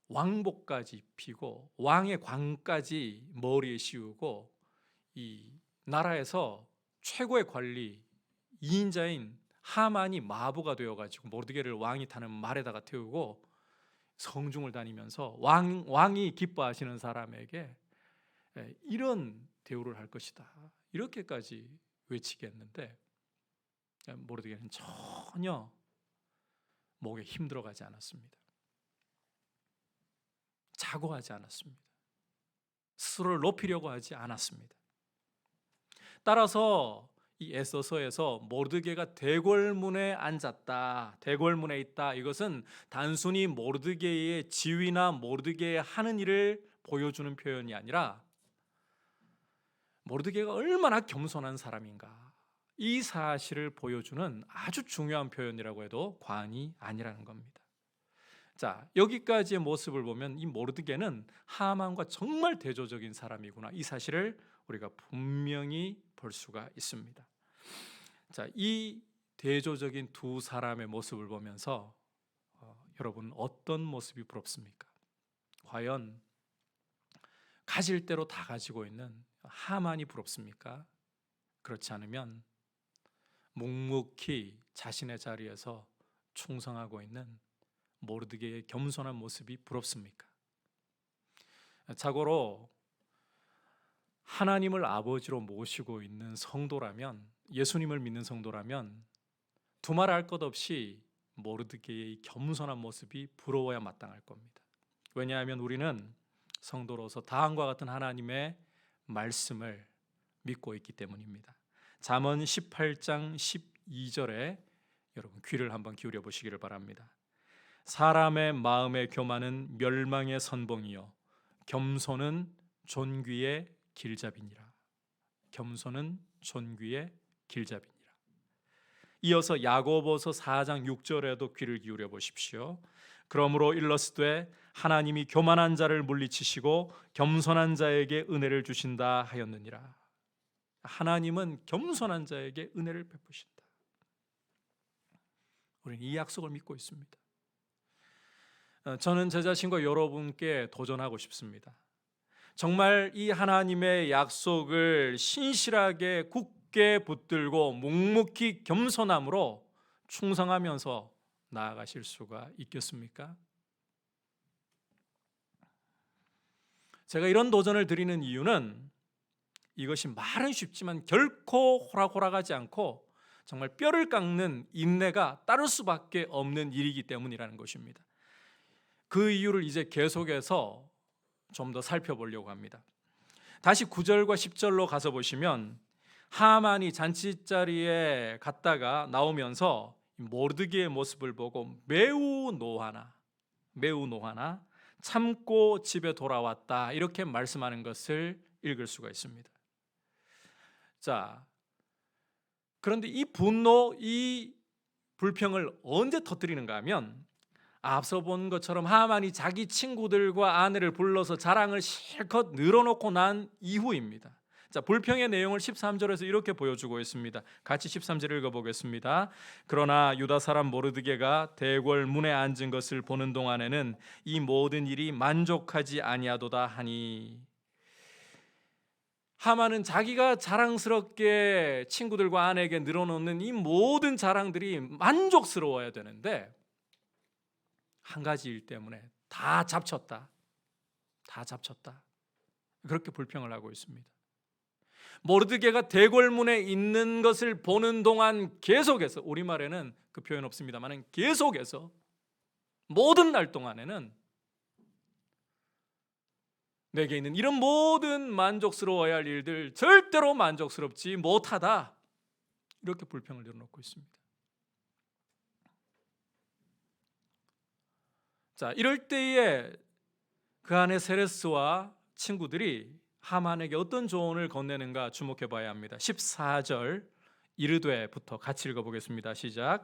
왕복까지 입히고 왕의 관까지 머리에 씌우고 이 나라에서 최고의 관리 2인자인 하만이 마부가 되어가지고 모르드게를 왕이 타는 말에다가 태우고 성중을 다니면서 왕이 기뻐하시는 사람에게 이런 대우를 할 것이다, 이렇게까지 외치게 했는데 모르드게는 전혀 목에 힘들어가지 않았습니다. 자고하지 않았습니다. 스스로를 높이려고 하지 않았습니다. 따라서 이 에스더서에서 모르드게가 대궐문에 앉았다, 대궐문에 있다, 이것은 단순히 모르드게의 지위나 모르드게의 하는 일을 보여주는 표현이 아니라 모르드게가 얼마나 겸손한 사람인가, 이 사실을 보여주는 아주 중요한 표현이라고 해도 과언이 아니라는 겁니다. 자, 여기까지의 모습을 보면 이 모르드게는 하만과 정말 대조적인 사람이구나, 이 사실을 우리가 분명히 볼 수가 있습니다. 자, 이 대조적인 두 사람의 모습을 보면서 여러분 어떤 모습이 부럽습니까? 과연 가질 대로 다 가지고 있는 하만이 부럽습니까? 그렇지 않으면 묵묵히 자신의 자리에서 충성하고 있는 모르드게의 겸손한 모습이 부럽습니까? 자고로 하나님을 아버지로 모시고 있는 성도라면, 예수님을 믿는 성도라면 두말할 것 없이 모르드게의 겸손한 모습이 부러워야 마땅할 겁니다. 왜냐하면 우리는 성도로서 다음과 같은 하나님의 말씀을 믿고 있기 때문입니다. 잠언 18장 12절에 여러분 귀를 한번 기울여 보시기를 바랍니다. 사람의 마음의 교만은 멸망의 선봉이요 겸손은 존귀의 길잡이니라. 겸손은 존귀의 길잡이니라. 이어서 야고보서 4장 6절에도 귀를 기울여 보십시오. 그러므로 일러스되 하나님이 교만한 자를 물리치시고 겸손한 자에게 은혜를 주신다 하였느니라. 하나님은 겸손한 자에게 은혜를 베푸신다. 우리는 이 약속을 믿고 있습니다. 저는 제 자신과 여러분께 도전하고 싶습니다. 정말 이 하나님의 약속을 신실하게 굳게 붙들고 묵묵히 겸손함으로 충성하면서 나아가실 수가 있겠습니까? 제가 이런 도전을 드리는 이유는 이것이 말은 쉽지만 결코 호락호락하지 않고 정말 뼈를 깎는 인내가 따를 수밖에 없는 일이기 때문이라는 것입니다. 그 이유를 이제 계속해서 좀 더 살펴보려고 합니다. 다시 9절과 10절로 가서 보시면 하만이 잔치자리에 갔다가 나오면서 모르드게의 모습을 보고 매우 노하나 참고 집에 돌아왔다, 이렇게 말씀하는 것을 읽을 수가 있습니다. 자, 그런데 이 분노, 이 불평을 언제 터뜨리는가 하면 앞서 본 것처럼 하만이 자기 친구들과 아내를 불러서 자랑을 실컷 늘어놓고 난 이후입니다. 자, 불평의 내용을 13절에서 이렇게 보여주고 있습니다. 같이 13절 읽어보겠습니다. 그러나 유다 사람 모르드게가 대궐 문에 앉은 것을 보는 동안에는 이 모든 일이 만족하지 아니하도다 하니, 하만은 자기가 자랑스럽게 친구들과 아내에게 늘어놓는 이 모든 자랑들이 만족스러워야 되는데 한 가지 일 때문에 다 잡쳤다. 그렇게 불평을 하고 있습니다. 모르드게가 대궐문에 있는 것을 보는 동안 계속해서, 우리말에는 그 표현 없습니다만 계속해서 모든 날 동안에는 내게 있는 이런 모든 만족스러워야 할 일들 절대로 만족스럽지 못하다, 이렇게 불평을 내려놓고 있습니다. 자, 이럴 때에 그 안에 세레스와 친구들이 하만에게 어떤 조언을 건네는가 주목해 봐야 합니다. 14절 이르되부터 같이 읽어보겠습니다. 시작.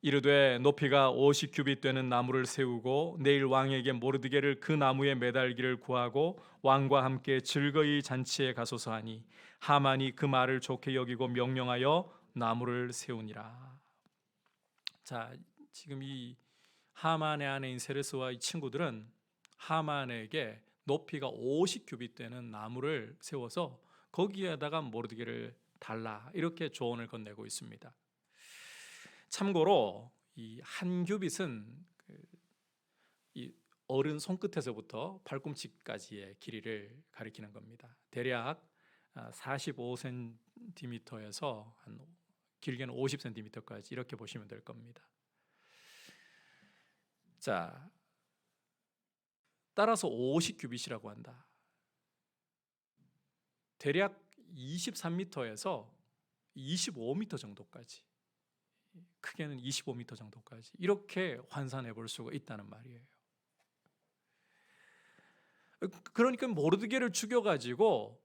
이르되 높이가 50규빗 되는 나무를 세우고 내일 왕에게 모르드게를 그 나무에 매달기를 구하고 왕과 함께 즐거이 잔치에 가소서 하니 하만이 그 말을 좋게 여기고 명령하여 나무를 세우니라. 자, 지금 이 하만의 아내인 세레스와 이 친구들은 하만에게 높이가 50규빗 되는 나무를 세워서 거기에다가 모르드게를 달라, 이렇게 조언을 건네고 있습니다. 참고로 이 한 규빗은 이 어른 손끝에서부터 발꿈치까지의 길이를 가리키는 겁니다. 대략 45cm에서 한 길게는 50cm까지 이렇게 보시면 될 겁니다. 자, 따라서 50규빗이라고 한다. 대략 23m에서 25m 정도까지, 크게는 25m 정도까지 이렇게 환산해 볼 수가 있다는 말이에요. 그러니까 모르드게를 죽여가지고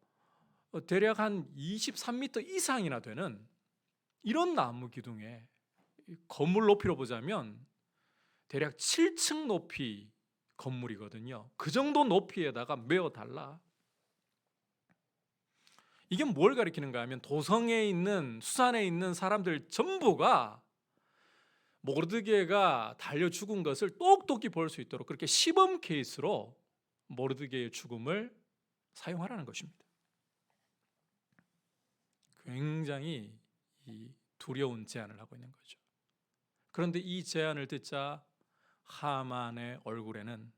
대략 한 23m 이상이나 되는 이런 나무 기둥에, 건물 높이로 보자면 대략 7층 높이 건물이거든요. 그 정도 높이에다가 메어 달라. 이게 뭘 가리키는가 하면 도성에 있는, 수산에 있는 사람들 전부가 모르드게가 달려 죽은 것을 똑똑히 볼 수 있도록 그렇게 시범 케이스로 모르드게의 죽음을 사용하라는 것입니다. 굉장히 두려운 제안을 하고 있는 거죠. 그런데 이 제안을 듣자 하만의 얼굴에는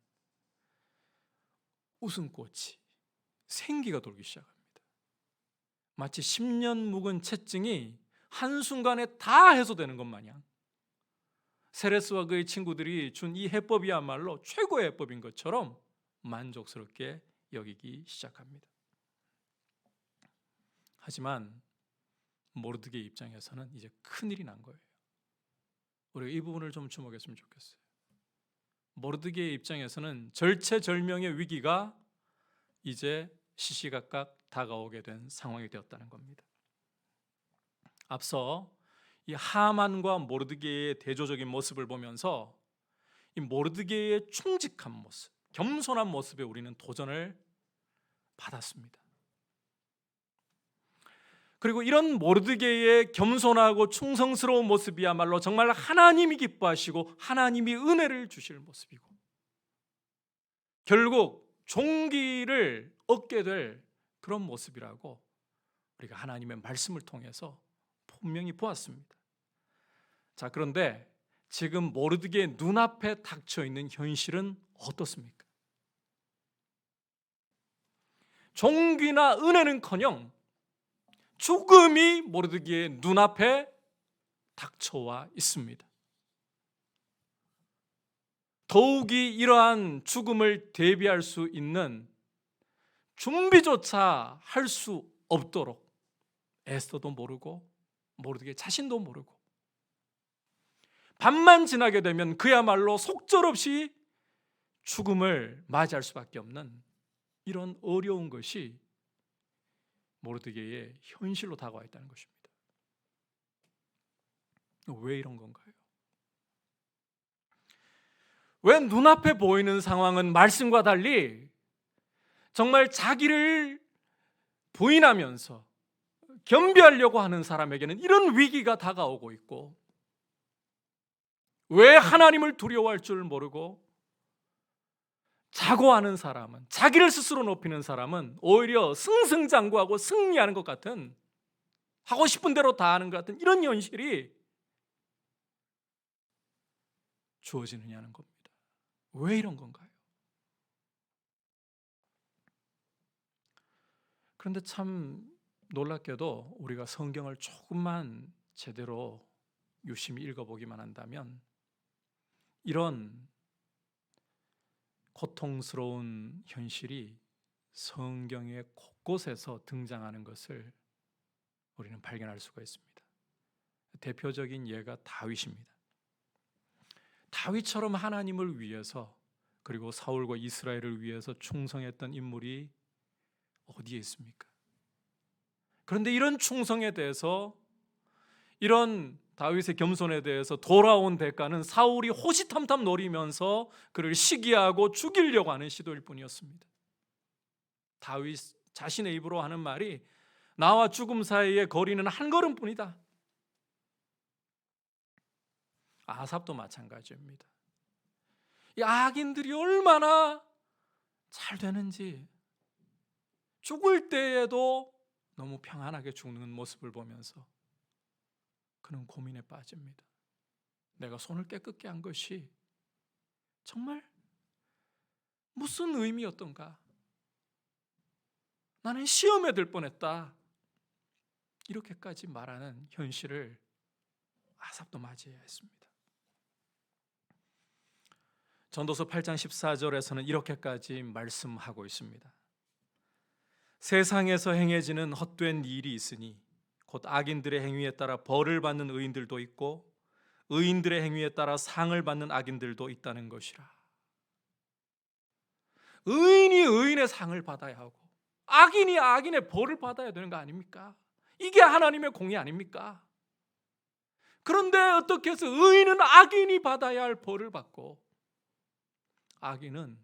웃음꽃이, 생기가 돌기 시작합니다. 마치 10년 묵은 채증이 한순간에 다 해소되는 것 마냥 세레스와 그의 친구들이 준 이 해법이야말로 최고의 해법인 것처럼 만족스럽게 여기기 시작합니다. 하지만 모르드게 입장에서는 이제 큰일이 난 거예요. 우리가 이 부분을 좀 주목했으면 좋겠어요. 모르드게의 입장에서는 절체절명의 위기가 이제 시시각각 다가오게 된 상황이 되었다는 겁니다. 앞서 이 하만과 모르드게의 대조적인 모습을 보면서 이 모르드게의 충직한 모습, 겸손한 모습에 우리는 도전을 받았습니다. 그리고 이런 모르드게의 겸손하고 충성스러운 모습이야말로 정말 하나님이 기뻐하시고 하나님이 은혜를 주실 모습이고 결국 존귀를 얻게 될 그런 모습이라고 우리가 하나님의 말씀을 통해서 분명히 보았습니다. 자, 그런데 지금 모르드게의 눈앞에 닥쳐 있는 현실은 어떻습니까? 존귀나 은혜는커녕 죽음이 모르드게의 눈앞에 닥쳐와 있습니다. 더욱이 이러한 죽음을 대비할 수 있는 준비조차 할 수 없도록 에스더도 모르고 모르드게 자신도 모르고 밤만 지나게 되면 그야말로 속절없이 죽음을 맞이할 수밖에 없는 이런 어려운 것이 모르드게의 현실로 다가와 있다는 것입니다. 왜 이런 건가요? 왜 눈앞에 보이는 상황은 말씀과 달리 정말 자기를 부인하면서 겸비하려고 하는 사람에게는 이런 위기가 다가오고 있고, 왜 하나님을 두려워할 줄 모르고 자고하는 사람은, 자기를 스스로 높이는 사람은 오히려 승승장구하고 승리하는 것 같은, 하고 싶은 대로 다 하는 것 같은 이런 현실이 주어지느냐는 겁니다. 왜 이런 건가요? 그런데 참 놀랍게도 우리가 성경을 조금만 제대로 유심히 읽어보기만 한다면 이런 고통스러운 현실이 성경의 곳곳에서 등장하는 것을 우리는 발견할 수가 있습니다. 대표적인 예가 다윗입니다. 다윗처럼 하나님을 위해서, 그리고 사울과 이스라엘을 위해서 충성했던 인물이 어디에 있습니까? 그런데 이런 충성에 대해서, 이런 다윗의 겸손에 대해서 돌아온 대가는 사울이 호시탐탐 노리면서 그를 시기하고 죽이려고 하는 시도일 뿐이었습니다. 다윗 자신의 입으로 하는 말이 나와 죽음 사이의 거리는 한 걸음뿐이다. 아삽도 마찬가지입니다. 이 악인들이 얼마나 잘 되는지, 죽을 때에도 너무 평안하게 죽는 모습을 보면서 그는 고민에 빠집니다. 내가 손을 깨끗게 한 것이 정말 무슨 의미였던가? 나는 시험에 들 뻔했다. 이렇게까지 말하는 현실을 아삽도 맞이해야 했습니다. 전도서 8장 14절에서는 이렇게까지 말씀하고 있습니다. 세상에서 행해지는 헛된 일이 있으니 곧 악인들의 행위에 따라 벌을 받는 의인들도 있고 의인들의 행위에 따라 상을 받는 악인들도 있다는 것이라. 의인이 의인의 상을 받아야 하고 악인이 악인의 벌을 받아야 되는 거 아닙니까? 이게 하나님의 공의 아닙니까? 그런데 어떻게 해서 의인은 악인이 받아야 할 벌을 받고 악인은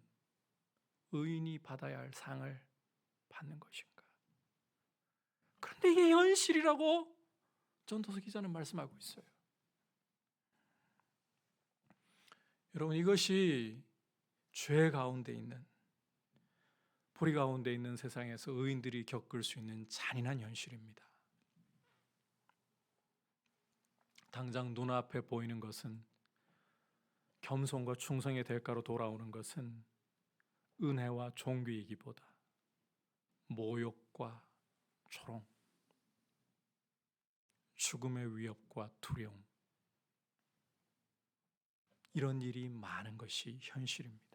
의인이 받아야 할 상을 받는 것인가? 그런데 이게 현실이라고 전도서 기자는 말씀하고 있어요. 여러분, 이것이 죄 가운데 있는, 불의 가운데 있는 세상에서 의인들이 겪을 수 있는 잔인한 현실입니다. 당장 눈앞에 보이는 것은, 겸손과 충성의 대가로 돌아오는 것은 은혜와 존귀이기보다 모욕과 조롱, 죽음의 위협과 두려움, 이런 일이 많은 것이 현실입니다.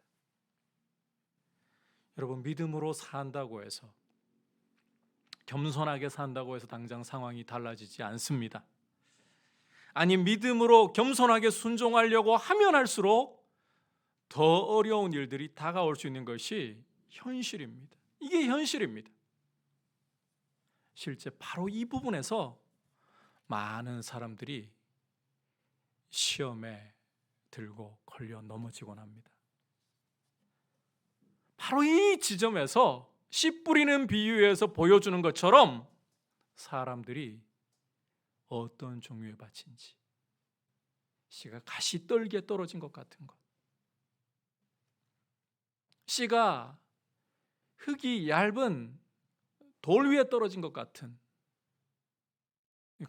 여러분, 믿음으로 산다고 해서, 겸손하게 산다고 해서 당장 상황이 달라지지 않습니다. 아니, 믿음으로 겸손하게 순종하려고 하면 할수록 더 어려운 일들이 다가올 수 있는 것이 현실입니다. 이게 현실입니다. 실제 바로 이 부분에서 많은 사람들이 시험에 들고 걸려 넘어지곤 합니다. 바로 이 지점에서 씨 뿌리는 비유에서 보여주는 것처럼 사람들이 어떤 종류의 밭인지, 씨가 가시 떨기에 떨어진 것 같은 것, 씨가 흙이 얇은 돌 위에 떨어진 것 같은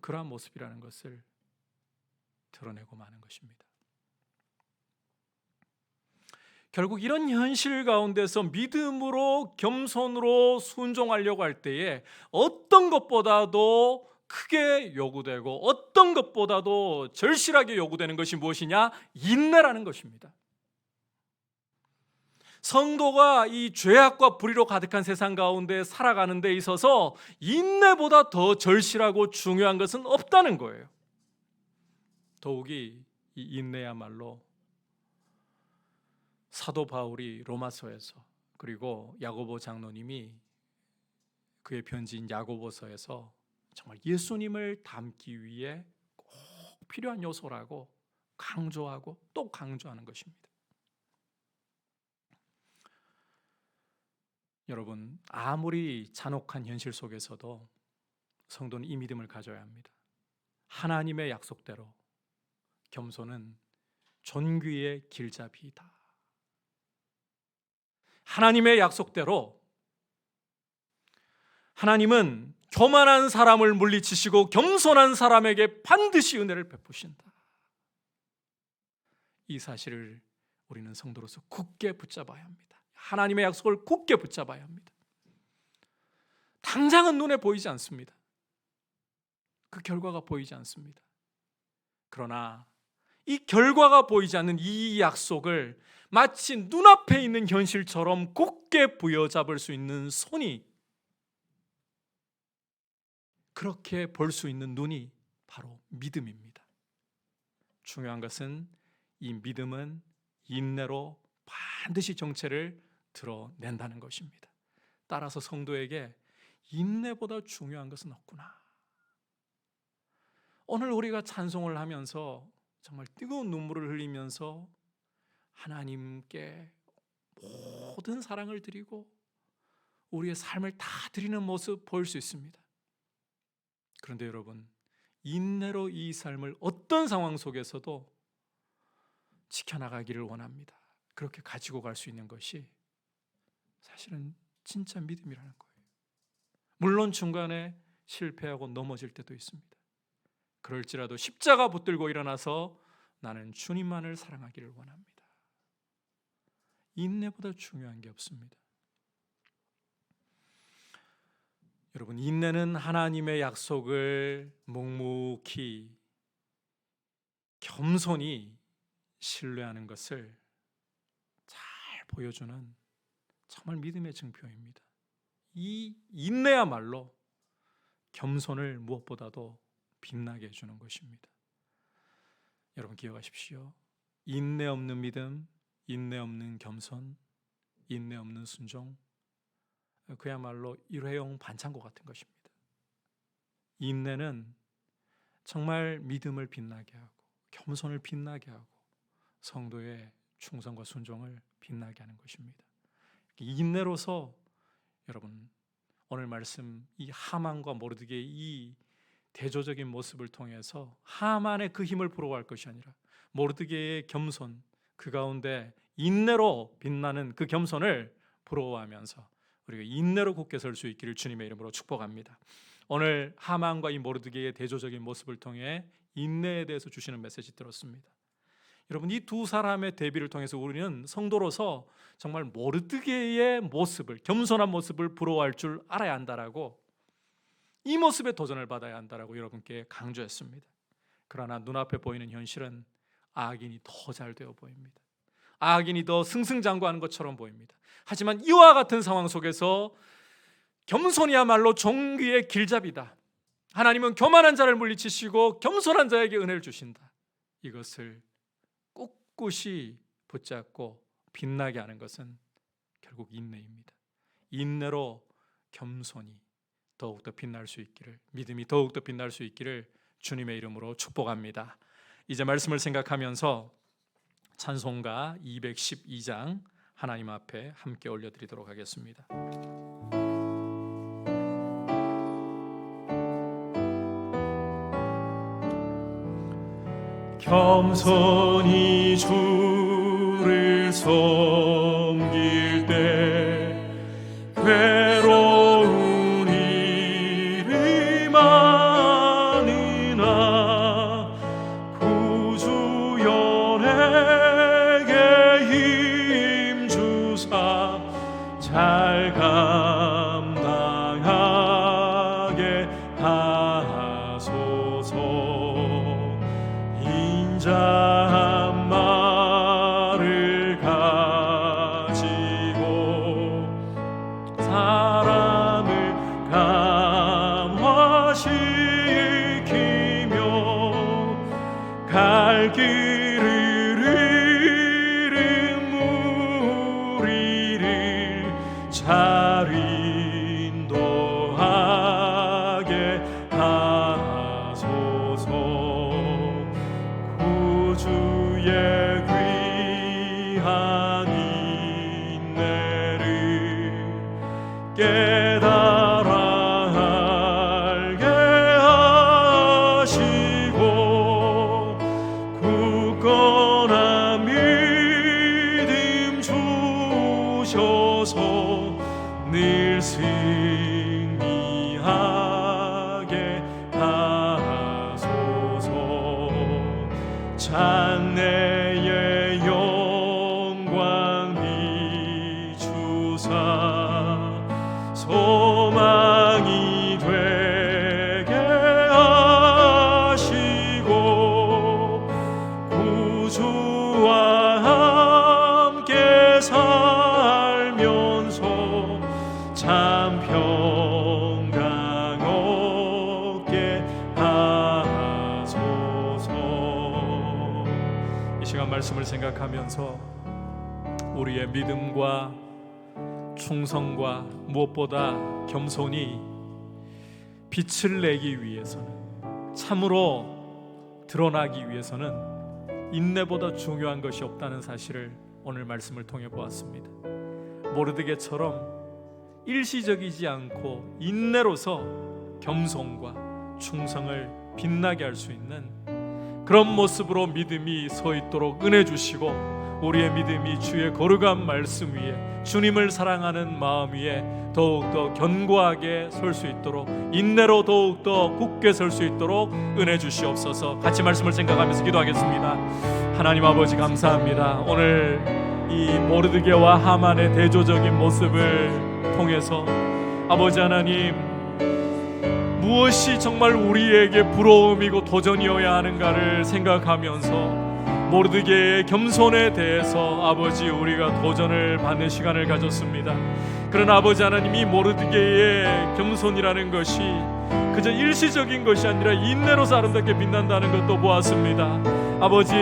그러한 모습이라는 것을 드러내고 마는 것입니다. 결국 이런 현실 가운데서 믿음으로 겸손으로 순종하려고 할 때에 어떤 것보다도 크게 요구되고 어떤 것보다도 절실하게 요구되는 것이 무엇이냐? 인내라는 것입니다. 성도가 이 죄악과 불의로 가득한 세상 가운데 살아가는 데 있어서 인내보다 더 절실하고 중요한 것은 없다는 거예요. 더욱이 이 인내야말로 사도 바울이 로마서에서, 그리고 야고보 장로님이 그의 편지인 야고보서에서 정말 예수님을 닮기 위해 꼭 필요한 요소라고 강조하고 또 강조하는 것입니다. 여러분, 아무리 잔혹한 현실 속에서도 성도는 이 믿음을 가져야 합니다. 하나님의 약속대로 겸손은 존귀의 길잡이이다. 하나님의 약속대로 하나님은 교만한 사람을 물리치시고 겸손한 사람에게 반드시 은혜를 베푸신다. 이 사실을 우리는 성도로서 굳게 붙잡아야 합니다. 하나님의 약속을 굳게 붙잡아야 합니다. 당장은 눈에 보이지 않습니다. 그 결과가 보이지 않습니다. 그러나 이 결과가 보이지 않는 이 약속을 마치 눈앞에 있는 현실처럼 굳게 부여잡을 수 있는 손이, 그렇게 볼 수 있는 눈이 바로 믿음입니다. 중요한 것은 이 믿음은 인내로 반드시 정체를 드러낸다는 것입니다. 따라서 성도에게 인내보다 중요한 것은 없구나. 오늘 우리가 찬송을 하면서 정말 뜨거운 눈물을 흘리면서 하나님께 모든 사랑을 드리고 우리의 삶을 다 드리는 모습 보일 수 있습니다. 그런데 여러분, 인내로 이 삶을 어떤 상황 속에서도 지켜나가기를 원합니다. 그렇게 가지고 갈 수 있는 것이 사실은 진짜 믿음이라는 거예요. 물론 중간에 실패하고 넘어질 때도 있습니다. 그럴지라도 십자가 붙들고 일어나서 나는 주님만을 사랑하기를 원합니다. 인내보다 중요한 게 없습니다. 여러분, 인내는 하나님의 약속을 묵묵히 겸손히 신뢰하는 것을 잘 보여주는 정말 믿음의 증표입니다. 이 인내야말로 겸손을 무엇보다도 빛나게 해주는 것입니다. 여러분 기억하십시오. 인내 없는 믿음, 인내 없는 겸손, 인내 없는 순종, 그야말로 일회용 반창고 같은 것입니다. 인내는 정말 믿음을 빛나게 하고 겸손을 빛나게 하고 성도의 충성과 순종을 빛나게 하는 것입니다. 인내로서 여러분 오늘 말씀 이 하만과 모르드게의 이 대조적인 모습을 통해서 하만의 그 힘을 부러워할 것이 아니라 모르드게의 겸손, 그 가운데 인내로 빛나는 그 겸손을 부러워하면서 우리가 인내로 굳게 설 수 있기를 주님의 이름으로 축복합니다. 오늘 하만과 이 모르드게의 대조적인 모습을 통해 인내에 대해서 주시는 메시지 들었습니다. 여러분, 이 두 사람의 대비를 통해서 우리는 성도로서 정말 모르드게의 모습을, 겸손한 모습을 부러워할 줄 알아야 한다라고, 이 모습에 도전을 받아야 한다라고 여러분께 강조했습니다. 그러나 눈앞에 보이는 현실은 악인이 더 잘 되어 보입니다. 악인이 더 승승장구하는 것처럼 보입니다. 하지만 이와 같은 상황 속에서 겸손이야말로 존귀의 길잡이다. 하나님은 교만한 자를 물리치시고 겸손한 자에게 은혜를 주신다. 이것을 꿋꿋이 붙잡고 빛나게 하는 것은 결국 인내입니다. 인내로 겸손이 더욱더 빛날 수 있기를, 믿음이 더욱더 빛날 수 있기를 주님의 이름으로 축복합니다. 이제 말씀을 생각하면서 찬송가 212장 하나님 앞에 함께 올려드리도록 하겠습니다. 겸손히 주를 섬길 때 괴로운 일이 많으나 구주 연에게 힘주사 잘 감당하게 하소서. 인자한 말을 가지고 사람을 감화시키며 갈 길을 잃은 무리를 잘 인도하게 깨달아 알게 하시고 굳건한 믿음 주셔서 늘 승리하게 하소서. 장래의 영광 비추사 소망이 되게 하시고 구주와 함께 살면서 참 평강 얻게 하소서. 이 시간 말씀을 생각하면서 우리의 믿음과 충성과 무엇보다 겸손이 빛을 내기 위해서는, 참으로 드러나기 위해서는 인내보다 중요한 것이 없다는 사실을 오늘 말씀을 통해 보았습니다. 모르드게처럼 일시적이지 않고 인내로서 겸손과 충성을 빛나게 할 수 있는 그런 모습으로 믿음이 서 있도록 은혜 주시고, 우리의 믿음이 주의 거룩한 말씀 위에, 주님을 사랑하는 마음 위에 더욱더 견고하게 설 수 있도록, 인내로 더욱더 굳게 설 수 있도록 은혜 주시옵소서. 같이 말씀을 생각하면서 기도하겠습니다. 하나님 아버지 감사합니다. 오늘 이 모르드게와 하만의 대조적인 모습을 통해서 아버지 하나님, 무엇이 정말 우리에게 부러움이고 도전이어야 하는가를 생각하면서 모르드게의 겸손에 대해서 아버지 우리가 도전을 받는 시간을 가졌습니다. 그러나 아버지 하나님, 이 모르드게의 겸손이라는 것이 그저 일시적인 것이 아니라 인내로서 아름답게 빛난다는 것도 보았습니다. 아버지,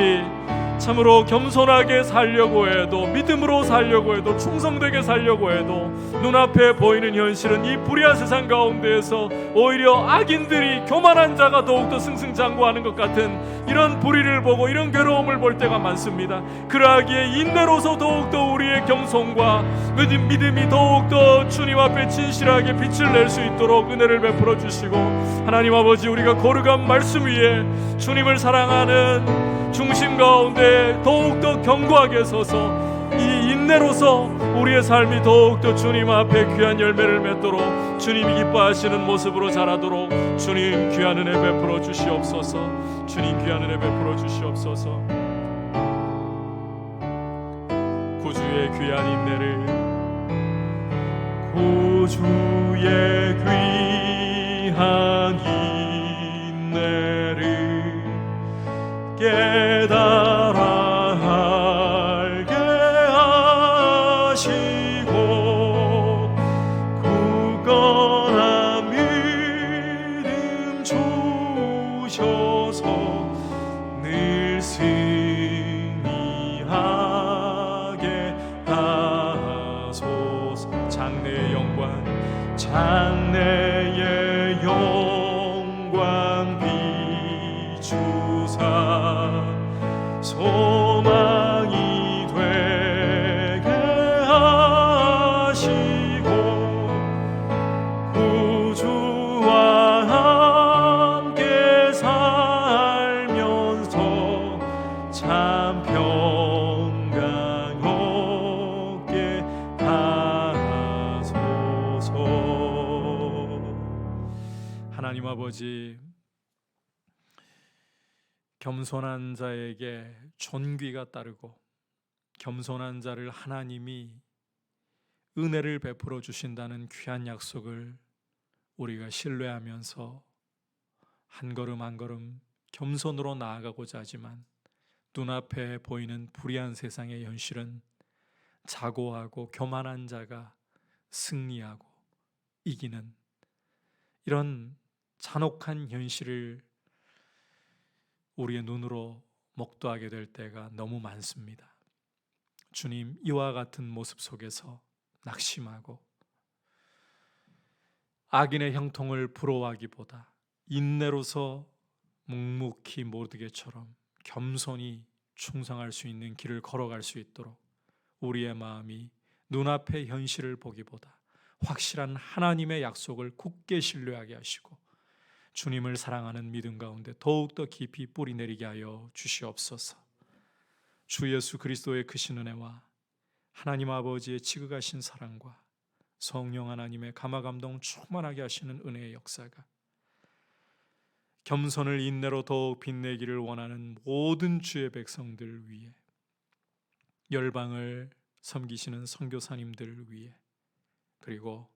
참으로 겸손하게 살려고 해도, 믿음으로 살려고 해도, 충성되게 살려고 해도 눈앞에 보이는 현실은 이 불의한 세상 가운데에서 오히려 악인들이, 교만한 자가 더욱더 승승장구하는 것 같은 이런 불의를 보고 이런 괴로움을 볼 때가 많습니다. 그러하기에 인내로서 더욱더 우리의 겸손과 믿음이 더욱더 주님 앞에 진실하게 빛을 낼 수 있도록 은혜를 베풀어 주시고, 하나님 아버지, 우리가 거룩한 말씀 위에 주님을 사랑하는 중심 가운데 더욱더 견고하게 서서 이 인내로서 우리의 삶이 더욱더 주님 앞에 귀한 열매를 맺도록, 주님이 기뻐하시는 모습으로 자라도록 주님 귀한 은혜 베풀어 주시옵소서. 주님 귀한 은혜 베풀어 주시옵소서. 구주의 귀한 인내를, 구주의 귀한 인내를 깨달아 알게 하시고 굳건한 믿음 주셔서 늘 승리하게 하소서. 장래의 영광, 장래의 영광 비추사 소망이 되게 하시고 구주와 함께 살면서 참 평강 얻게 하소서. 하나님 아버지, 겸손한 자에게 존귀가 따르고 겸손한 자를 하나님이 은혜를 베풀어 주신다는 귀한 약속을 우리가 신뢰하면서 한 걸음 한 걸음 겸손으로 나아가고자 하지만, 눈앞에 보이는 불의한 세상의 현실은 자고하고 교만한 자가 승리하고 이기는 이런 잔혹한 현실을 우리의 눈으로 목도하게 될 때가 너무 많습니다. 주님, 이와 같은 모습 속에서 낙심하고 악인의 형통을 부러워하기보다 인내로서 묵묵히 모르드게처럼 겸손히 충성할 수 있는 길을 걸어갈 수 있도록 우리의 마음이 눈앞의 현실을 보기보다 확실한 하나님의 약속을 굳게 신뢰하게 하시고 주님을 사랑하는 믿음 가운데 더욱더 깊이 뿌리 내리게 하여 주시옵소서. 주 예수 그리스도의 크신 은혜와 하나님 아버지의 지극하신 사랑과 성령 하나님의 감화감동 충만하게 하시는 은혜의 역사가 겸손을 인내로 더욱 빛내기를 원하는 모든 주의 백성들 위해, 열방을 섬기시는 선교사님들 위해, 그리고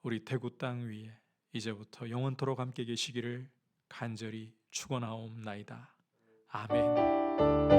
우리 대구 땅 위에 이제부터 영원토록 함께 계시기를 간절히 축원하옵나이다. 아멘.